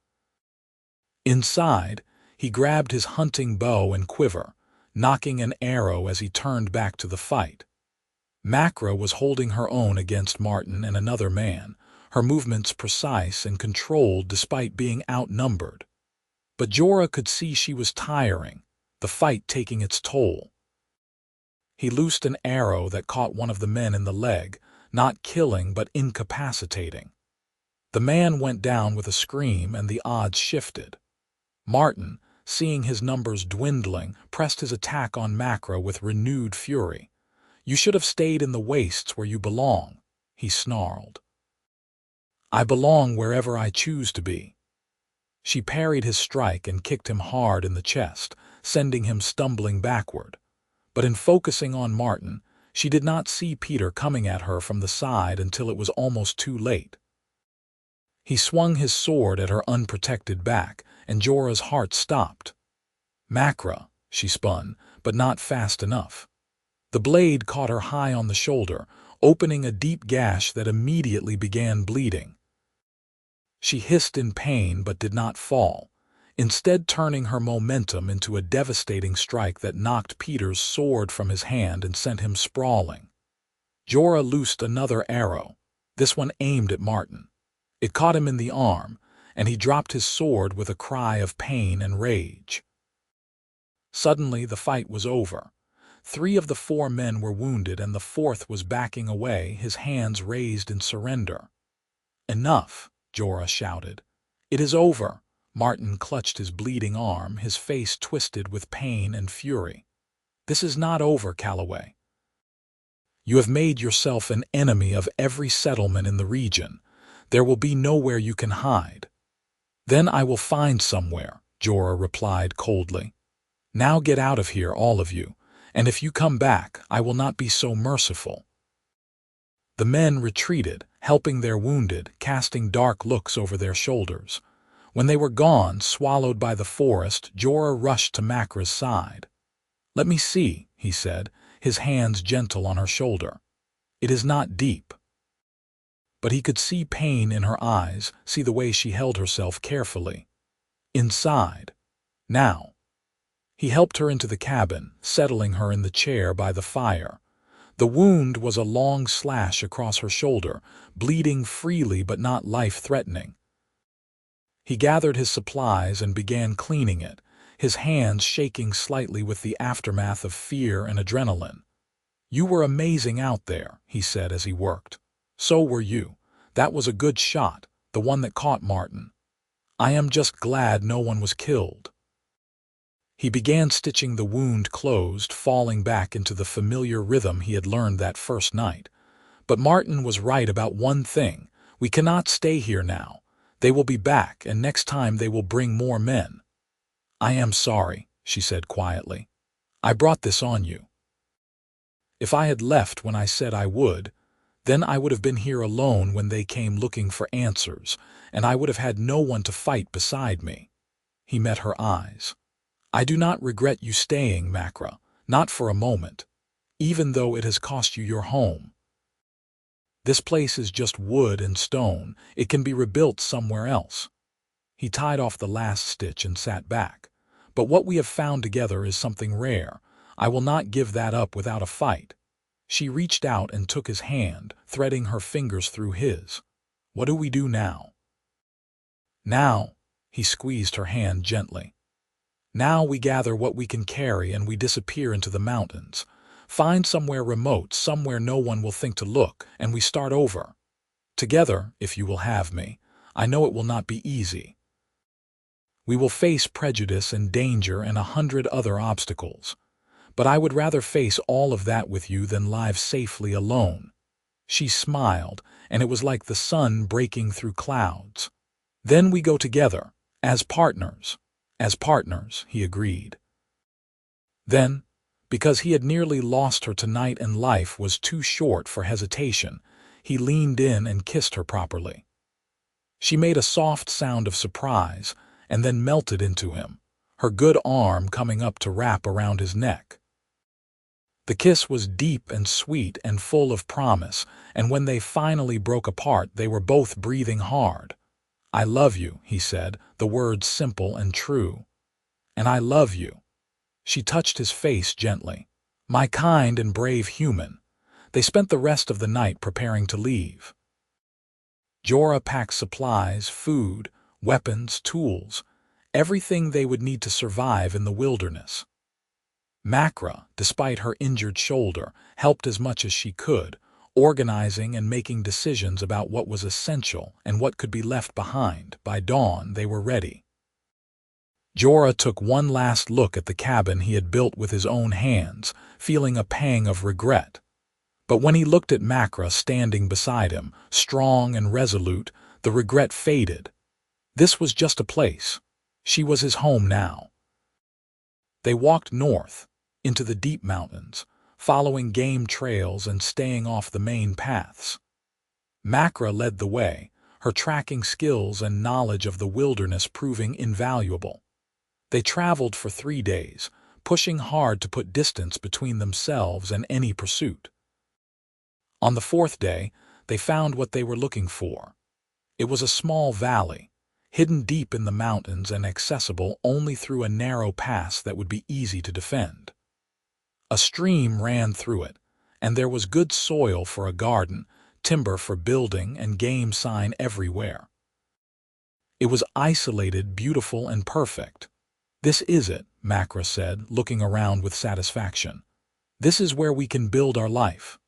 A: Inside, he grabbed his hunting bow and quiver, knocking an arrow as he turned back to the fight. Makra was holding her own against Martin and another man, her movements precise and controlled despite being outnumbered. But Jorah could see she was tiring, the fight taking its toll. He loosed an arrow that caught one of the men in the leg, not killing but incapacitating. The man went down with a scream and the odds shifted. Martin, seeing his numbers dwindling, pressed his attack on Makra with renewed fury. You should have stayed in the wastes where you belong, he snarled. I belong wherever I choose to be. She parried his strike and kicked him hard in the chest, sending him stumbling backward. But in focusing on Martin, she did not see Peter coming at her from the side until it was almost too late. He swung his sword at her unprotected back, and Jorah's heart stopped. Makra, she spun, but not fast enough. The blade caught her high on the shoulder, opening a deep gash that immediately began bleeding. She hissed in pain but did not fall. instead turning her momentum into a devastating strike that knocked Peter's sword from his hand and sent him sprawling. Jorah loosed another arrow, this one aimed at Martin. It caught him in the arm, and he dropped his sword with a cry of pain and rage. Suddenly the fight was over. 3 of the 4 men were wounded and the 4th was backing away, his hands raised in surrender. "Enough!" Jorah shouted. "It is over!" Martin clutched his bleeding arm, his face twisted with pain and fury. "This is not over, Calloway. You have made yourself an enemy of every settlement in the region. There will be nowhere you can hide." "Then I will find somewhere," Jorah replied coldly. "Now get out of here, all of you, and if you come back, I will not be so merciful." The men retreated, helping their wounded, casting dark looks over their shoulders. When they were gone, swallowed by the forest, Jorah rushed to Makra's side. "Let me see," he said, his hands gentle on her shoulder. "It is not deep." But he could see pain in her eyes, see the way she held herself carefully. "Inside. Now." He helped her into the cabin, settling her in the chair by the fire. The wound was a long slash across her shoulder, bleeding freely but not life-threatening. He gathered his supplies and began cleaning it, his hands shaking slightly with the aftermath of fear and adrenaline. "You were amazing out there," he said as he worked. "So were you. That was a good shot, the one that caught Martin. I am just glad no one was killed." He began stitching the wound closed, falling back into the familiar rhythm he had learned that first night. "But Martin was right about one thing. We cannot stay here now. They will be back, and next time they will bring more men." "I am sorry," she said quietly. "I brought this on you. If I had left when I said I would, then I would have been here alone when they came looking for answers, and I would have had no one to fight beside me." He met her eyes. "I do not regret you staying, Makra, not for a moment, even though it has cost you your home. This place is just wood and stone. It can be rebuilt somewhere else." He tied off the last stitch and sat back. "But what we have found together is something rare. I will not give that up without a fight." She reached out and took his hand, threading her fingers through his. "What do we do now?" "Now," he squeezed her hand gently. "Now we gather what we can carry and we disappear into the mountains. Find somewhere remote, somewhere no one will think to look, and we start over. Together, if you will have me. I know it will not be easy. We will face prejudice and danger and 100 other obstacles. But I would rather face all of that with you than live safely alone." She smiled, and it was like the sun breaking through clouds. "Then we go together, as partners." "As partners," he agreed. Then, because he had nearly lost her tonight and life was too short for hesitation, he leaned in and kissed her properly. She made a soft sound of surprise and then melted into him, her good arm coming up to wrap around his neck. The kiss was deep and sweet and full of promise, and when they finally broke apart, they were both breathing hard. "I love you," he said, the words simple and true. "And I love you." She touched his face gently. "My kind and brave human." They spent the rest of the night preparing to leave. Jorah packed supplies, food, weapons, tools, everything they would need to survive in the wilderness. Makra, despite her injured shoulder, helped as much as she could, organizing and making decisions about what was essential and what could be left behind. By dawn, they were ready. Jorah took one last look at the cabin he had built with his own hands, feeling a pang of regret. But when he looked at Makra standing beside him, strong and resolute, the regret faded. This was just a place. She was his home now. They walked north, into the deep mountains, following game trails and staying off the main paths. Makra led the way, her tracking skills and knowledge of the wilderness proving invaluable. They traveled for 3 days, pushing hard to put distance between themselves and any pursuit. On the 4th day, they found what they were looking for. It was a small valley, hidden deep in the mountains and accessible only through a narrow pass that would be easy to defend. A stream ran through it, and there was good soil for a garden, timber for building, and game sign everywhere. It was isolated, beautiful, and perfect. "This is it," Makra said, looking around with satisfaction. "This is where we can build our life."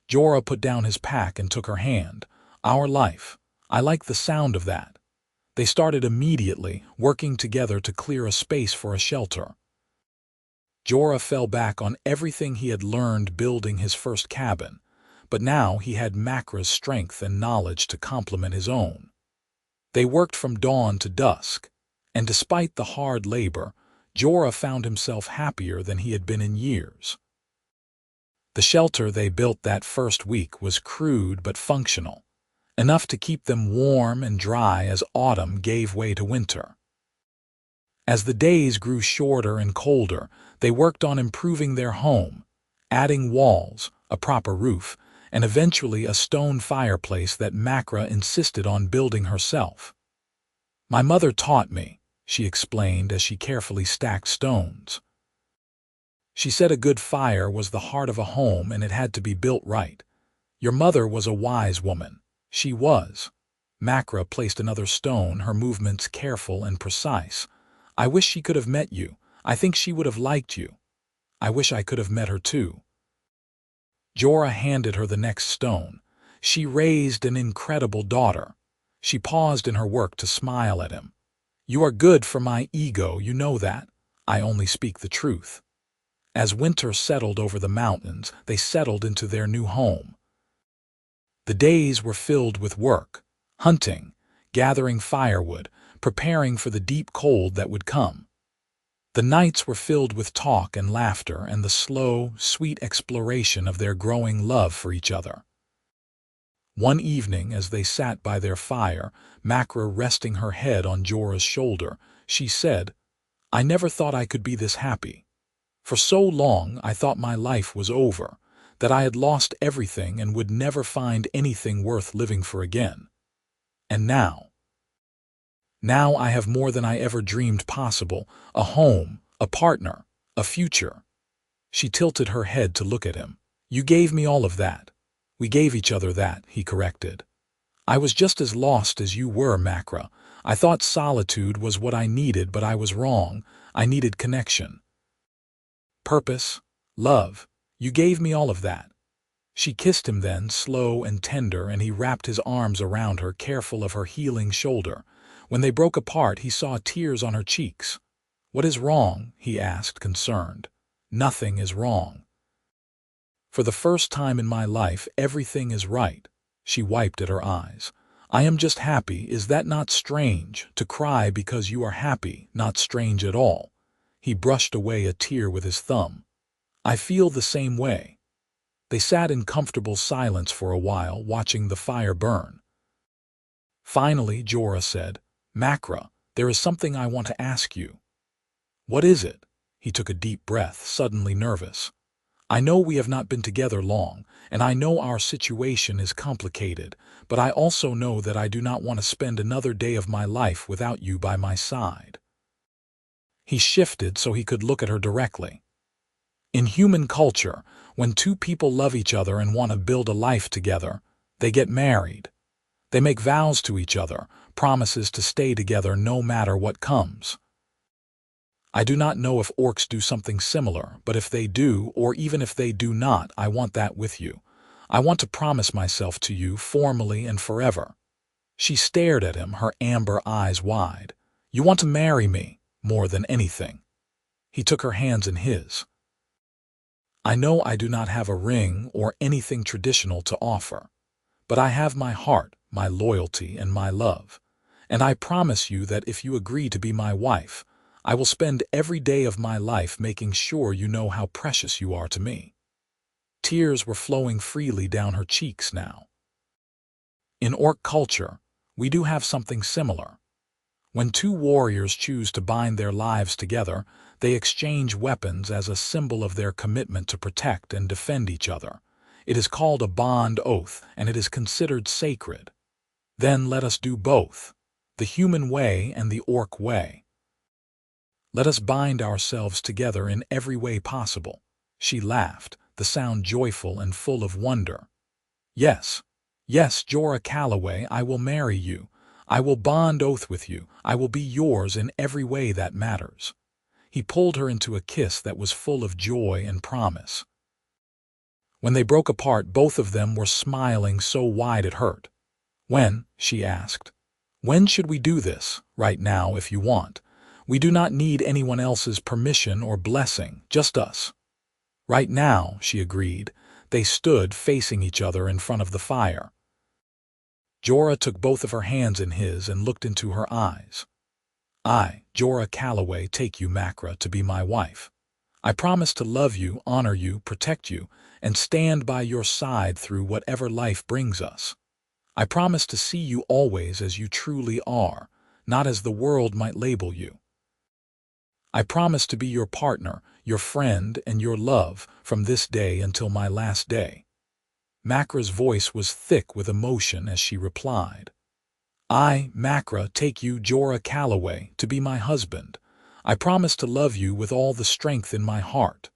A: Jorah put down his pack and took her hand. "Our life. I like the sound of that." They started immediately, working together to clear a space for a shelter. Jorah fell back on everything he had learned building his first cabin, but now he had Makra's strength and knowledge to complement his own. They worked from dawn to dusk, and despite the hard labor, Jorah found himself happier than he had been in years. The shelter they built that first week was crude but functional, enough to keep them warm and dry as autumn gave way to winter. As the days grew shorter and colder, they worked on improving their home, adding walls, a proper roof, and eventually a stone fireplace that Makra insisted on building herself. "My mother taught me," she explained as she carefully stacked stones. "She said a good fire was the heart of a home and it had to be built right. Your mother was a wise woman. She was." Makra placed another stone, her movements careful and precise. "I wish she could have met you. I think she would have liked you." "I wish I could have met her too." Jorah handed her the next stone. She raised an incredible daughter. She paused in her work to smile at him. "You are good for my ego, you know that. I only speak the truth." As winter settled over the mountains, they settled into their new home. The days were filled with work, hunting, gathering firewood, preparing for the deep cold that would come. The nights were filled with talk and laughter and the slow, sweet exploration of their growing love for each other. One evening, as they sat by their fire, Makra resting her head on Jorah's shoulder, she said, "I never thought I could be this happy. For so long I thought my life was over, that I had lost everything and would never find anything worth living for again. And now I have more than I ever dreamed possible, a home, a partner, a future." She tilted her head to look at him. "You gave me all of that." "We gave each other that," he corrected. "I was just as lost as you were, Makra. I thought solitude was what I needed, but I was wrong. I needed connection. Purpose, love. You gave me all of that." She kissed him then, slow and tender, and he wrapped his arms around her, careful of her healing shoulder. When they broke apart, he saw tears on her cheeks. "What is wrong?" he asked, concerned. "Nothing is wrong. For the first time in my life, everything is right." She wiped at her eyes. "I am just happy. Is that not strange? To cry because you are happy, not strange at all." He brushed away a tear with his thumb. "I feel the same way." They sat in comfortable silence for a while, watching the fire burn. Finally, Jorah said, "Makra, there is something I want to ask you." "What is it?" He took a deep breath, suddenly nervous. "I know we have not been together long, and I know our situation is complicated, but I also know that I do not want to spend another day of my life without you by my side." He shifted so he could look at her directly. "In human culture, when two people love each other and want to build a life together, they get married. They make vows to each other, promises to stay together no matter what comes. I do not know if orcs do something similar, but if they do, or even if they do not, I want that with you. I want to promise myself to you formally and forever." She stared at him, her amber eyes wide. "You want to marry me, more than anything." He took her hands in his. "I know I do not have a ring or anything traditional to offer, but I have my heart, my loyalty, and my love. And I promise you that if you agree to be my wife, I will spend every day of my life making sure you know how precious you are to me." Tears were flowing freely down her cheeks now. In orc culture, we do have something similar. When two warriors choose to bind their lives together, they exchange weapons as a symbol of their commitment to protect and defend each other. It is called a bond oath, and it is considered sacred. "Then let us do both." the human way and the orc way. Let us bind ourselves together in every way possible. She laughed, the sound joyful and full of wonder. Yes, yes, Jorah Calloway, I will marry you. I will bond oath with you. I will be yours in every way that matters. He pulled her into a kiss that was full of joy and promise. When they broke apart, both of them were smiling so wide it hurt. When? She asked. When should we do this? Right now, if you want. We do not need anyone else's permission or blessing, just us. Right now, she agreed. They stood facing each other in front of the fire. Jorah took both of her hands in his and looked into her eyes. I, Jorah Calloway, take you, Makra, to be my wife. I promise to love you, honor you, protect you, and stand by your side through whatever life brings us. I promise to see you always as you truly are, not as the world might label you. I promise to be your partner, your friend, and your love from this day until my last day. Makra's voice was thick with emotion as she replied. I, Makra, take you, Jorah Calloway, to be my husband. I promise to love you with all the strength in my heart.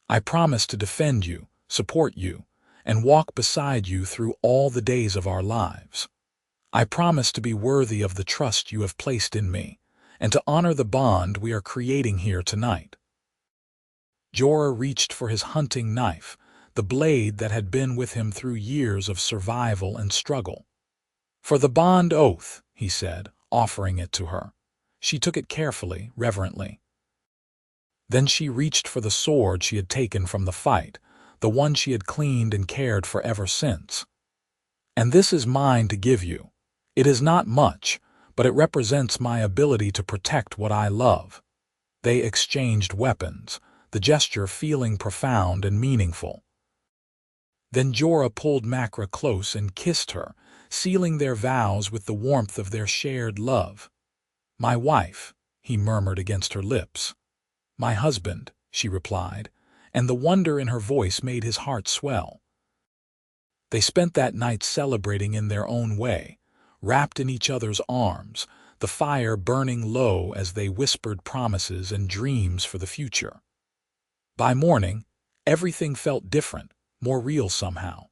A: I promise to defend you, support you, and walk beside you through all the days of our lives. I promise to be worthy of the trust you have placed in me, and to honor the bond we are creating here tonight. Jorah reached for his hunting knife, the blade that had been with him through years of survival and struggle. For the bond oath, he said, offering it to her. She took it carefully, reverently. Then she reached for the sword she had taken from the fight, the one she had cleaned and cared for ever since. And this is mine to give you. It is not much, but it represents my ability to protect what I love. They exchanged weapons, the gesture feeling profound and meaningful. Then Jorah pulled Makra close and kissed her, sealing their vows with the warmth of their shared love. My wife, he murmured against her lips. My husband, she replied, and the wonder in her voice made his heart swell. They spent that night celebrating in their own way, wrapped in each other's arms, the fire burning low as they whispered promises and dreams for the future. By morning, everything felt different, more real somehow.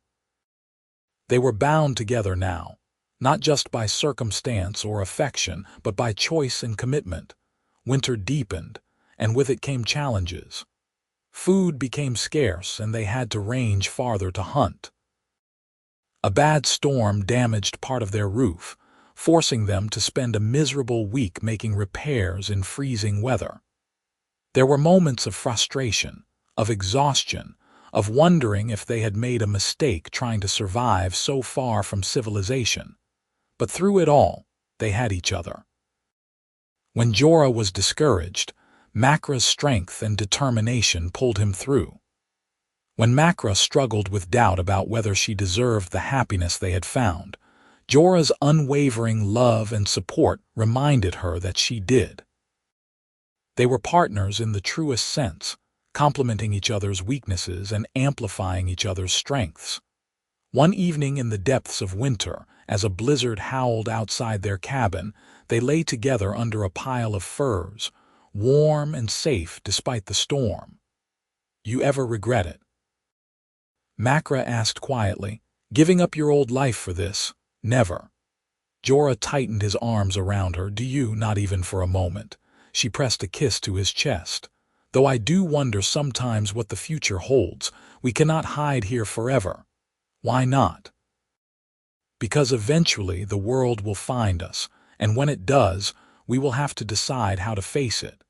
A: They were bound together now, not just by circumstance or affection, but by choice and commitment. Winter deepened, and with it came challenges. Food became scarce, and they had to range farther to hunt. A bad storm damaged part of their roof, forcing them to spend a miserable week making repairs in freezing weather. There were moments of frustration, of exhaustion, of wondering if they had made a mistake trying to survive so far from civilization. But through it all, they had each other. When Jorah was discouraged, Makra's strength and determination pulled him through. When Makra struggled with doubt about whether she deserved the happiness they had found, Jorah's unwavering love and support reminded her that she did. They were partners in the truest sense, complementing each other's weaknesses and amplifying each other's strengths. One evening in the depths of winter, as a blizzard howled outside their cabin, they lay together under a pile of furs, warm and safe despite the storm. You ever regret it? Makra asked quietly, giving up your old life for this? Never. Jorah tightened his arms around her. Do you? Not even for a moment. She pressed a kiss to his chest. Though I do wonder sometimes what the future holds. We cannot hide here forever. Why not? Because eventually the world will find us, and when it does, we will have to decide how to face it.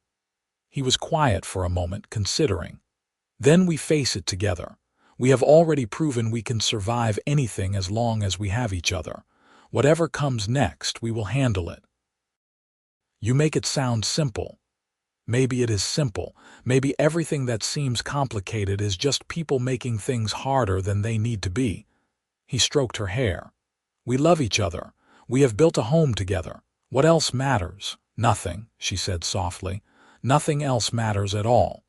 A: He was quiet for a moment, considering. Then we face it together. We have already proven we can survive anything as long as we have each other. Whatever comes next, we will handle it. You make it sound simple. Maybe it is simple. Maybe everything that seems complicated is just people making things harder than they need to be. He stroked her hair. We love each other. We have built a home together. What else matters? Nothing, she said softly. Nothing else matters at all.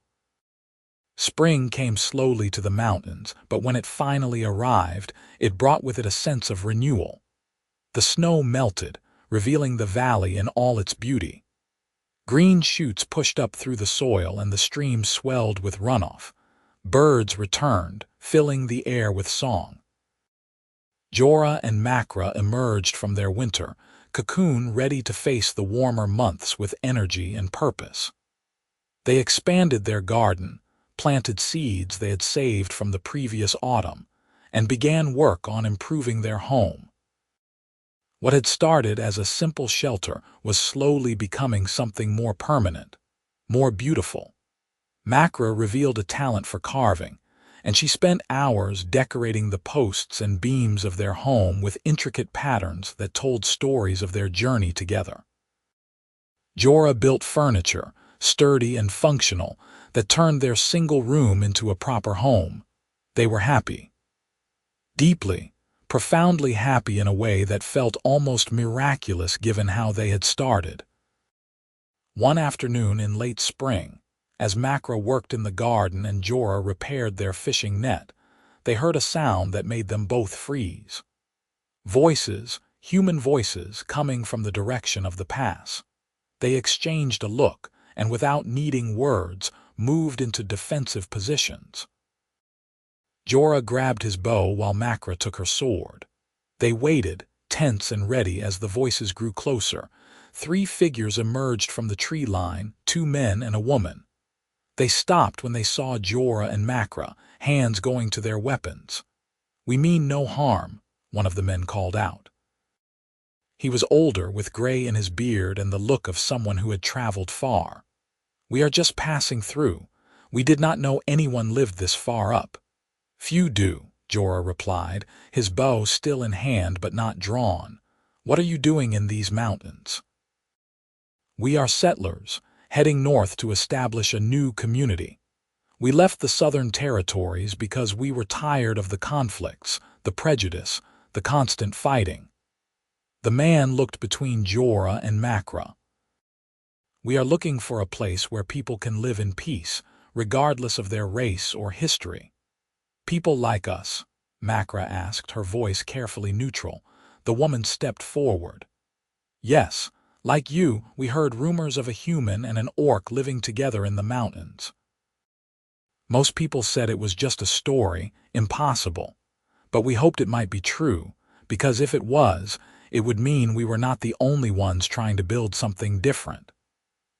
A: Spring came slowly to the mountains, but when it finally arrived, it brought with it a sense of renewal. The snow melted, revealing the valley in all its beauty. Green shoots pushed up through the soil and the stream swelled with runoff. Birds returned, filling the air with song. Jorah and Makra emerged from their winter cocoon ready to face the warmer months with energy and purpose. They expanded their garden, planted seeds they had saved from the previous autumn, and began work on improving their home. What had started as a simple shelter was slowly becoming something more permanent, more beautiful. Makra revealed a talent for carving, and she spent hours decorating the posts and beams of their home with intricate patterns that told stories of their journey together. Jorah built furniture, sturdy and functional, that turned their single room into a proper home. They were happy. Deeply, profoundly happy in a way that felt almost miraculous given how they had started. One afternoon in late spring, as Makra worked in the garden and Jorah repaired their fishing net, they heard a sound that made them both freeze. Voices, human voices, coming from the direction of the pass. They exchanged a look, and without needing words, moved into defensive positions. Jorah grabbed his bow while Makra took her sword. They waited, tense and ready as the voices grew closer. 3 figures emerged from the tree line, 2 men and a woman. They stopped when they saw Jorah and Makra, hands going to their weapons. "We mean no harm," one of the men called out. He was older, with gray in his beard and the look of someone who had traveled far. "We are just passing through. We did not know anyone lived this far up." "Few do," Jorah replied, his bow still in hand but not drawn. "What are you doing in these mountains?" "We are settlers, heading north to establish a new community. We left the southern territories because we were tired of the conflicts, the prejudice, the constant fighting." The man looked between Jorah and Makra. "We are looking for a place where people can live in peace, regardless of their race or history." "People like us?" Makra asked, her voice carefully neutral. The woman stepped forward. "Yes, like you, we heard rumors of a human and an orc living together in the mountains. Most people said it was just a story, impossible. But we hoped it might be true, because if it was, it would mean we were not the only ones trying to build something different."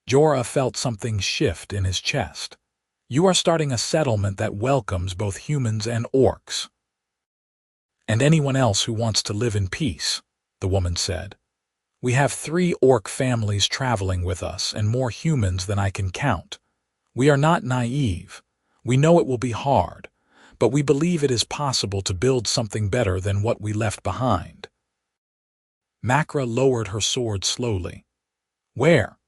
A: Jorah felt something shift in his chest. "You are starting a settlement that welcomes both humans and orcs." "And anyone else who wants to live in peace," the woman said. "We have 3 orc families traveling with us and more humans than I can count. We are not naive. We know it will be hard, but we believe it is possible to build something better than what we left behind." Makra lowered her sword slowly. "Where?"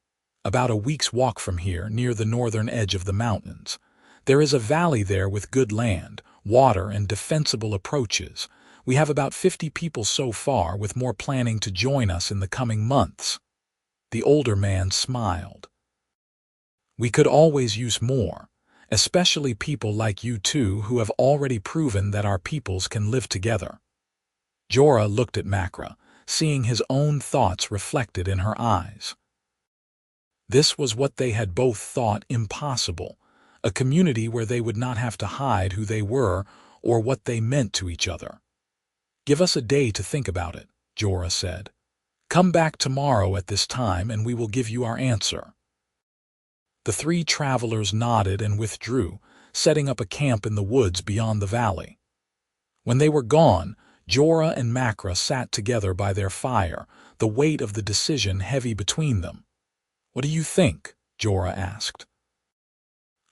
A: "About a week's walk from here, near the northern edge of the mountains. There is a valley there with good land, water, and defensible approaches. We have about 50 people so far, with more planning to join us in the coming months." The older man smiled. "We could always use more, especially people like you two who have already proven that our peoples can live together." Jorah looked at Makra, seeing his own thoughts reflected in her eyes. This was what they had both thought impossible, a community where they would not have to hide who they were or what they meant to each other. "Give us a day to think about it," Jorah said. "Come back tomorrow at this time and we will give you our answer." The 3 travelers nodded and withdrew, setting up a camp in the woods beyond the valley. When they were gone, Jorah and Makra sat together by their fire, the weight of the decision heavy between them. "What do you think?" Jorah asked.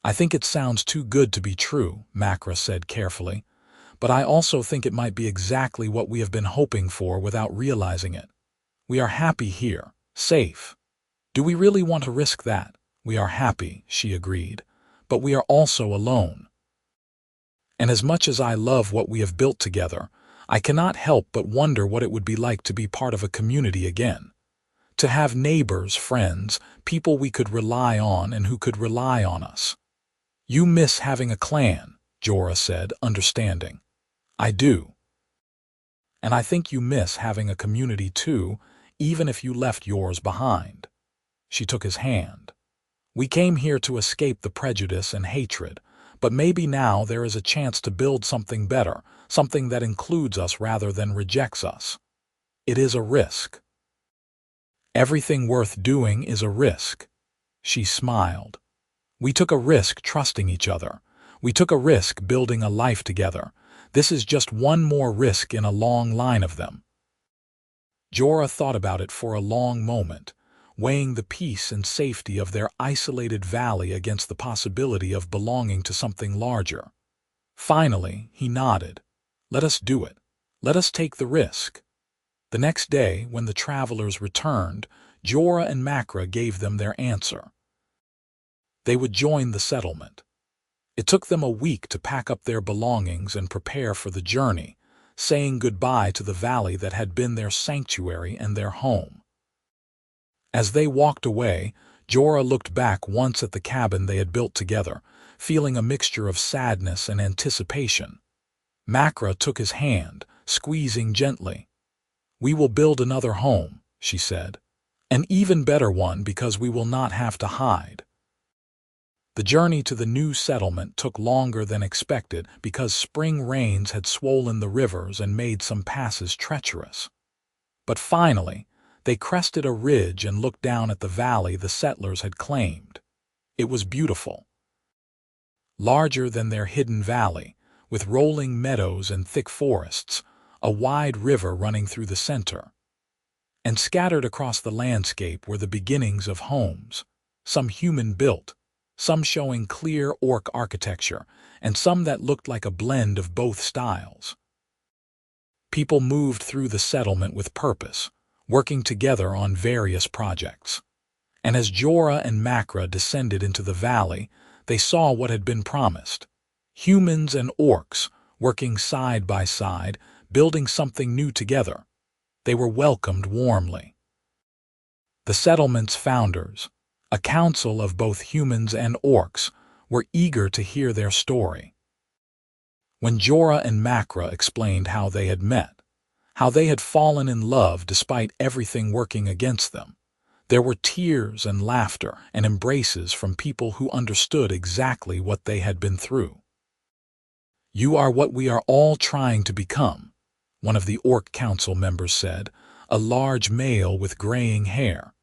A: "I think it sounds too good to be true," Makra said carefully. "But I also think it might be exactly what we have been hoping for without realizing it. We are happy here, safe. Do we really want to risk that?" "We are happy," she agreed, "but we are also alone. And as much as I love what we have built together, I cannot help but wonder what it would be like to be part of a community again. To have neighbors, friends, people we could rely on and who could rely on us." "You miss having a clan," Jorah said, understanding. "I do. And I think you miss having a community too, even if you left yours behind." She took his hand. "We came here to escape the prejudice and hatred, but maybe now there is a chance to build something better, something that includes us rather than rejects us. It is a risk. Everything worth doing is a risk." She smiled. "We took a risk trusting each other. We took a risk building a life together. This is just one more risk in a long line of them." Jorah thought about it for a long moment, weighing the peace and safety of their isolated valley against the possibility of belonging to something larger. Finally, he nodded. "Let us do it. Let us take the risk." The next day, when the travelers returned, Jorah and Makra gave them their answer. They would join the settlement. It took them a week to pack up their belongings and prepare for the journey, saying goodbye to the valley that had been their sanctuary and their home. As they walked away, Jorah looked back once at the cabin they had built together, feeling a mixture of sadness and anticipation. Makra took his hand, squeezing gently. "We will build another home," she said. "An even better one because we will not have to hide." The journey to the new settlement took longer than expected because spring rains had swollen the rivers and made some passes treacherous. But finally, they crested a ridge and looked down at the valley the settlers had claimed. It was beautiful. Larger than their hidden valley, with rolling meadows and thick forests, a wide river running through the center. And scattered across the landscape were the beginnings of homes, some human-built, some showing clear orc architecture, and some that looked like a blend of both styles. People moved through the settlement with purpose, working together on various projects. And as Jorah and Makra descended into the valley, they saw what had been promised. Humans and orcs, working side by side, building something new together. They were welcomed warmly. The settlement's founders, a council of both humans and orcs, were eager to hear their story. When Jorah and Makra explained how they had met, how they had fallen in love despite everything working against them, there were tears and laughter and embraces from people who understood exactly what they had been through. "You are what we are all trying to become," one of the Orc Council members said, a large male with graying hair.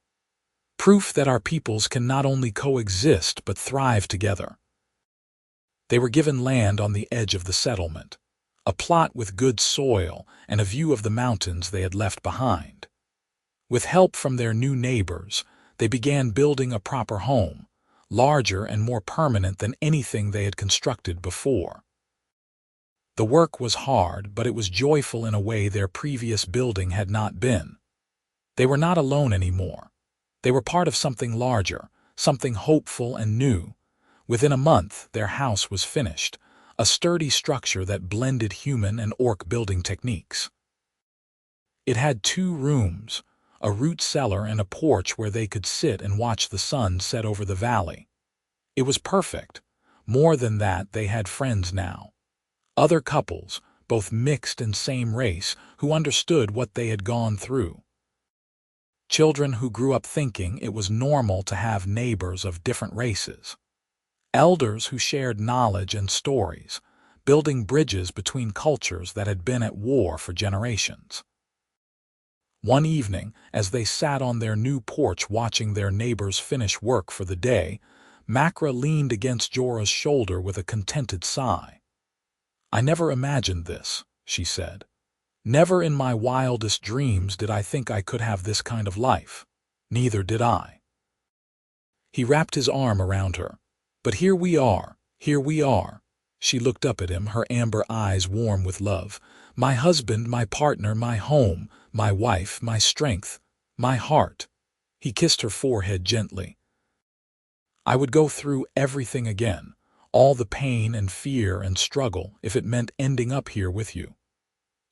A: "Proof that our peoples can not only coexist but thrive together." They were given land on the edge of the settlement, a plot with good soil and a view of the mountains they had left behind. With help from their new neighbors, they began building a proper home, larger and more permanent than anything they had constructed before. The work was hard, but it was joyful in a way their previous building had not been. They were not alone anymore. They were part of something larger, something hopeful and new. Within a month, their house was finished, a sturdy structure that blended human and orc building techniques. It had 2 rooms, a root cellar and a porch where they could sit and watch the sun set over the valley. It was perfect. More than that, they had friends now. Other couples, both mixed and same race, who understood what they had gone through. Children who grew up thinking it was normal to have neighbors of different races. Elders who shared knowledge and stories, building bridges between cultures that had been at war for generations. One evening, as they sat on their new porch watching their neighbors finish work for the day, Makra leaned against Jorah's shoulder with a contented sigh. "I never imagined this," she said. "Never in my wildest dreams did I think I could have this kind of life. Neither did I." He wrapped his arm around her. "But here we are, here we are." She looked up at him, her amber eyes warm with love. "My husband, my partner, my home, my wife, my strength, my heart." He kissed her forehead gently. "I would go through everything again, all the pain and fear and struggle, if it meant ending up here with you.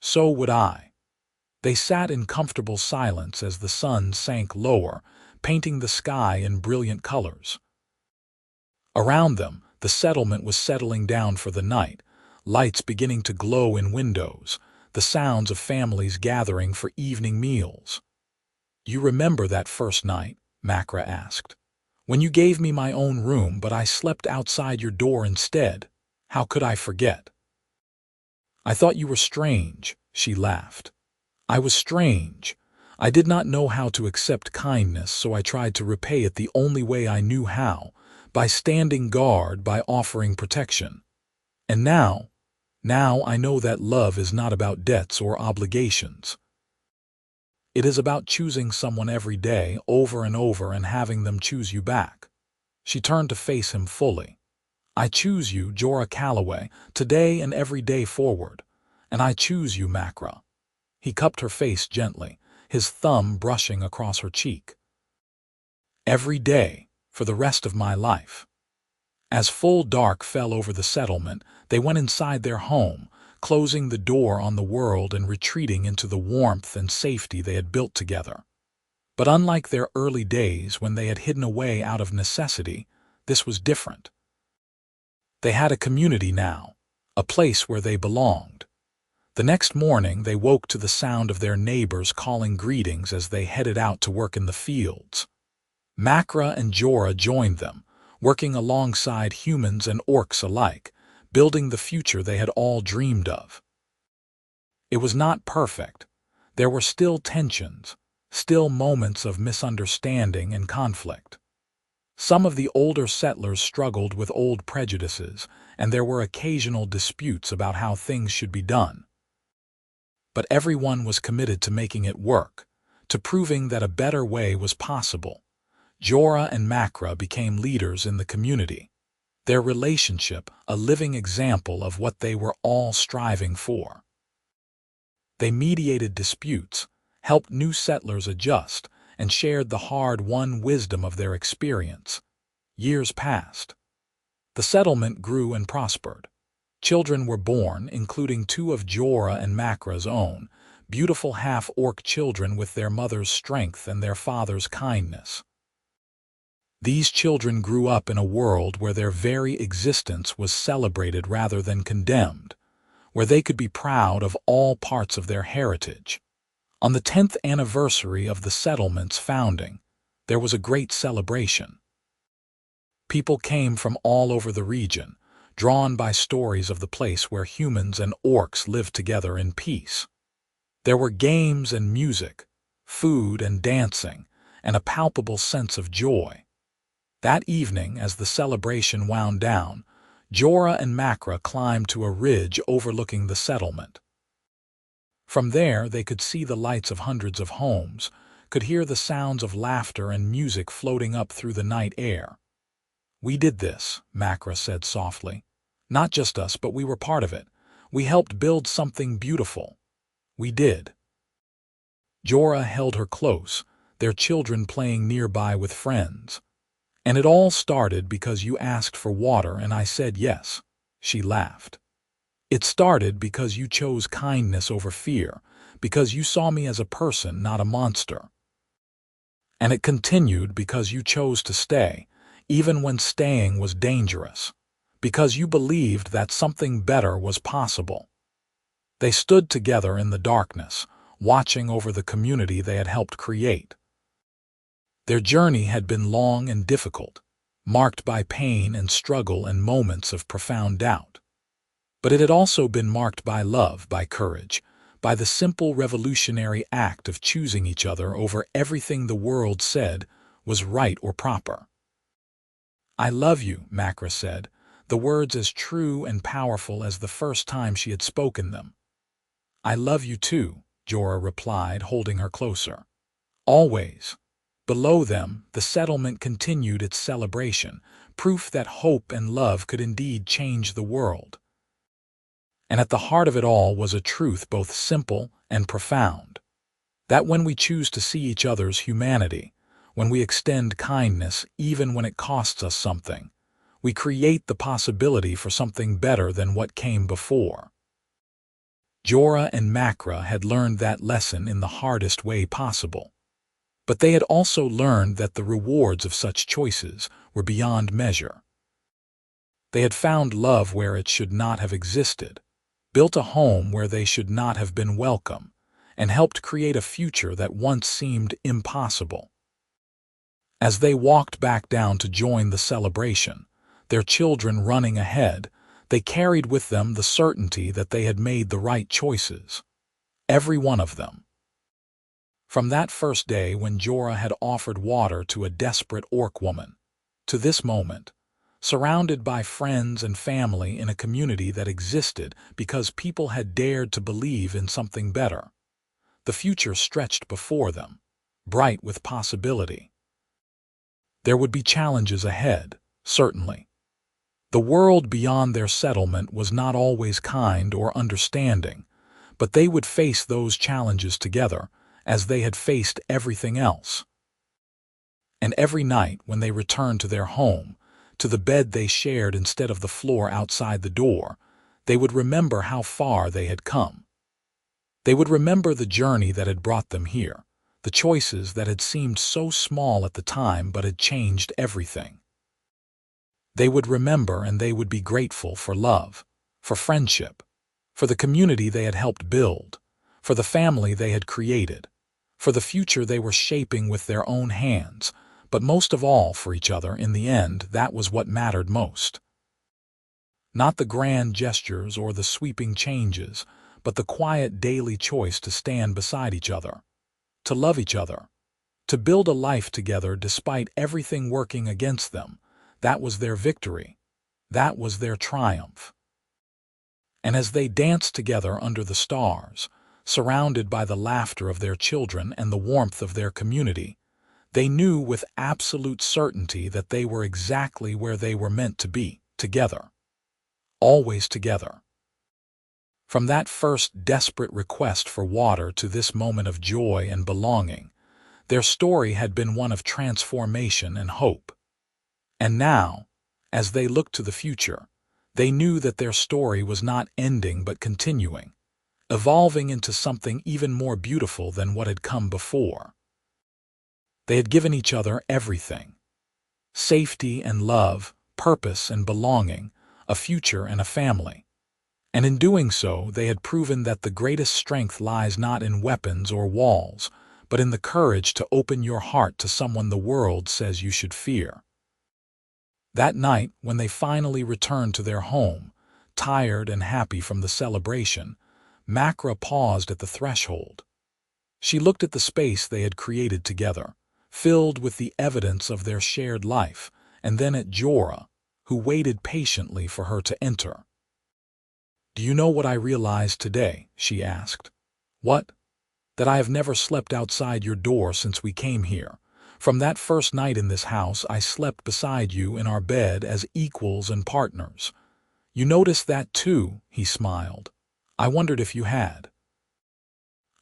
A: So would I." They sat in comfortable silence as the sun sank lower, painting the sky in brilliant colors. Around them, the settlement was settling down for the night, lights beginning to glow in windows, the sounds of families gathering for evening meals. You remember that first night? Makra asked. When you gave me my own room, but I slept outside your door instead. How could I forget? I thought you were strange, she laughed. I was strange. I did not know how to accept kindness, so I tried to repay it the only way I knew how, by standing guard, by offering protection. And now I know that love is not about debts or obligations. It is about choosing someone every day, over and over, and having them choose you back. She turned to face him fully. I choose you, Jorah Calloway, today and every day forward. And I choose you, Makra. He cupped her face gently, his thumb brushing across her cheek. Every day, for the rest of my life. As full dark fell over the settlement, they went inside their home, closing the door on the world and retreating into the warmth and safety they had built together. But unlike their early days when they had hidden away out of necessity, this was different. They had a community now, a place where they belonged. The next morning they woke to the sound of their neighbors calling greetings as they headed out to work in the fields. Makra and Jorah joined them, working alongside humans and orcs alike, building the future they had all dreamed of. It was not perfect. There were still tensions, still moments of misunderstanding and conflict. Some of the older settlers struggled with old prejudices, and there were occasional disputes about how things should be done. But everyone was committed to making it work, to proving that a better way was possible. Jorah and Makra became leaders in the community, their relationship a living example of what they were all striving for. They mediated disputes, helped new settlers adjust, and shared the hard-won wisdom of their experience. Years passed. The settlement grew and prospered. Children were born, including two of Jorah and Makra's own, beautiful half-orc children with their mother's strength and their father's kindness. These children grew up in a world where their very existence was celebrated rather than condemned, where they could be proud of all parts of their heritage. On the 10th anniversary of the settlement's founding, there was a great celebration. People came from all over the region, drawn by stories of the place where humans and orcs lived together in peace. There were games and music, food and dancing, and a palpable sense of joy. That evening, as the celebration wound down, Jorah and Makra climbed to a ridge overlooking the settlement. From there, they could see the lights of hundreds of homes, could hear the sounds of laughter and music floating up through the night air. We did this, Makra said softly. Not just us, but we were part of it. We helped build something beautiful. We did. Jorah held her close, their children playing nearby with friends. And it all started because you asked for water and I said yes, she laughed. It started because you chose kindness over fear, because you saw me as a person, not a monster. And it continued because you chose to stay, even when staying was dangerous, because you believed that something better was possible. They stood together in the darkness, watching over the community they had helped create. Their journey had been long and difficult, marked by pain and struggle and moments of profound doubt. But it had also been marked by love, by courage, by the simple revolutionary act of choosing each other over everything the world said was right or proper. I love you, Makra said, the words as true and powerful as the first time she had spoken them. I love you too, Jorah replied, holding her closer. Always. Below them, the settlement continued its celebration, proof that hope and love could indeed change the world. And at the heart of it all was a truth both simple and profound. That when we choose to see each other's humanity, when we extend kindness even when it costs us something, we create the possibility for something better than what came before. Jorah and Makra had learned that lesson in the hardest way possible. But they had also learned that the rewards of such choices were beyond measure. They had found love where it should not have existed, built a home where they should not have been welcome, and helped create a future that once seemed impossible. As they walked back down to join the celebration, their children running ahead, they carried with them the certainty that they had made the right choices. Every one of them. From that first day when Jorah had offered water to a desperate orc woman, to this moment, surrounded by friends and family in a community that existed because people had dared to believe in something better, the future stretched before them, bright with possibility. There would be challenges ahead, certainly. The world beyond their settlement was not always kind or understanding, but they would face those challenges together, as they had faced everything else. And every night when they returned to their home, to the bed they shared instead of the floor outside the door, they would remember how far they had come. They would remember the journey that had brought them here, the choices that had seemed so small at the time but had changed everything. They would remember and they would be grateful for love, for friendship, for the community they had helped build, for the family they had created, for the future they were shaping with their own hands, but most of all for each other. In the end, that was what mattered most. Not the grand gestures or the sweeping changes, but the quiet daily choice to stand beside each other, to love each other, to build a life together despite everything working against them. That was their victory. That was their triumph. And as they danced together under the stars, surrounded by the laughter of their children and the warmth of their community, they knew with absolute certainty that they were exactly where they were meant to be, together. Always together. From that first desperate request for water to this moment of joy and belonging, their story had been one of transformation and hope. And now, as they looked to the future, they knew that their story was not ending but continuing, evolving into something even more beautiful than what had come before. They had given each other everything: safety and love, purpose and belonging, a future and a family. And in doing so, they had proven that the greatest strength lies not in weapons or walls, but in the courage to open your heart to someone the world says you should fear. That night, when they finally returned to their home, tired and happy from the celebration, Makra paused at the threshold. She looked at the space they had created together, filled with the evidence of their shared life, and then at Jorah, who waited patiently for her to enter. "Do you know what I realized today?" she asked. "What?" "That I have never slept outside your door since we came here. From that first night in this house, I slept beside you in our bed as equals and partners. You noticed that too," he smiled. "I wondered if you had.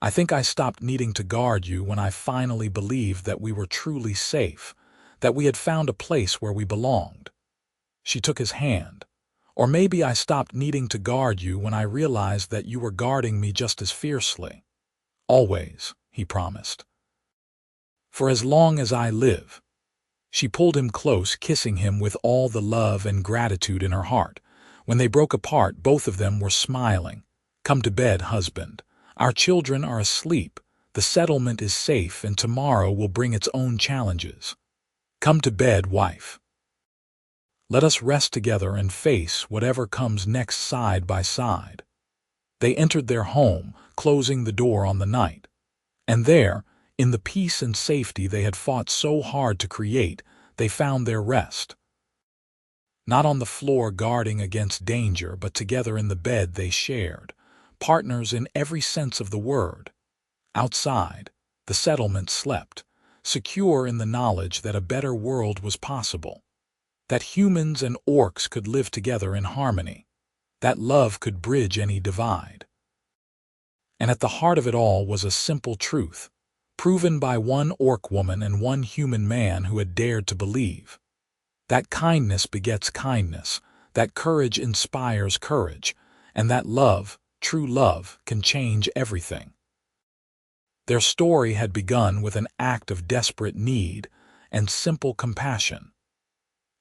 A: I think I stopped needing to guard you when I finally believed that we were truly safe, that we had found a place where we belonged." She took his hand. "Or maybe I stopped needing to guard you when I realized that you were guarding me just as fiercely." "Always," he promised. "For as long as I live." She pulled him close, kissing him with all the love and gratitude in her heart. When they broke apart, both of them were smiling. "Come to bed, husband. Our children are asleep. The settlement is safe, and tomorrow will bring its own challenges. Come to bed, wife. Let us rest together and face whatever comes next side by side." They entered their home, closing the door on the night. And there, in the peace and safety they had fought so hard to create, they found their rest. Not on the floor guarding against danger, but together in the bed they shared, partners in every sense of the word. Outside, the settlement slept, secure in the knowledge that a better world was possible, that humans and orcs could live together in harmony, that love could bridge any divide. And at the heart of it all was a simple truth, proven by one orc woman and one human man who had dared to believe: that kindness begets kindness, that courage inspires courage, and that love, true love, can change everything. Their story had begun with an act of desperate need and simple compassion.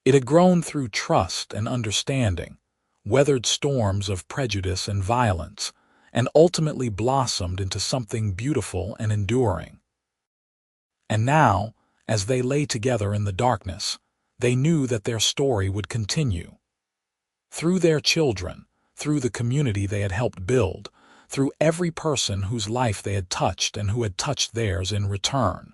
A: It had grown through trust and understanding, weathered storms of prejudice and violence, and ultimately blossomed into something beautiful and enduring. And now, as they lay together in the darkness, they knew that their story would continue. Through their children, through the community they had helped build, through every person whose life they had touched and who had touched theirs in return.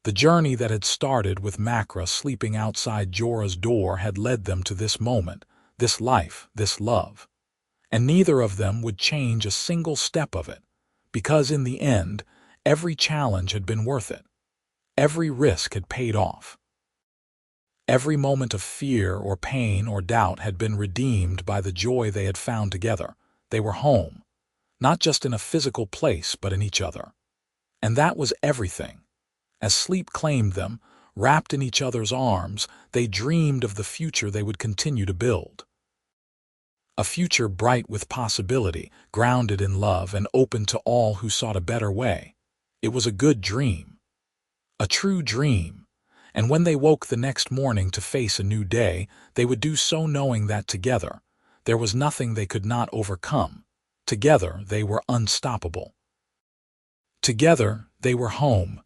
A: The journey that had started with Makra sleeping outside Jorah's door had led them to this moment, this life, this love. And neither of them would change a single step of it, because in the end, every challenge had been worth it. Every risk had paid off. Every moment of fear or pain or doubt had been redeemed by the joy they had found together. They were home, not just in a physical place, but in each other. And that was everything. As sleep claimed them, wrapped in each other's arms, they dreamed of the future they would continue to build. A future bright with possibility, grounded in love, and open to all who sought a better way. It was a good dream. A true dream. And when they woke the next morning to face a new day, they would do so knowing that together, there was nothing they could not overcome. Together, they were unstoppable. Together, they were home,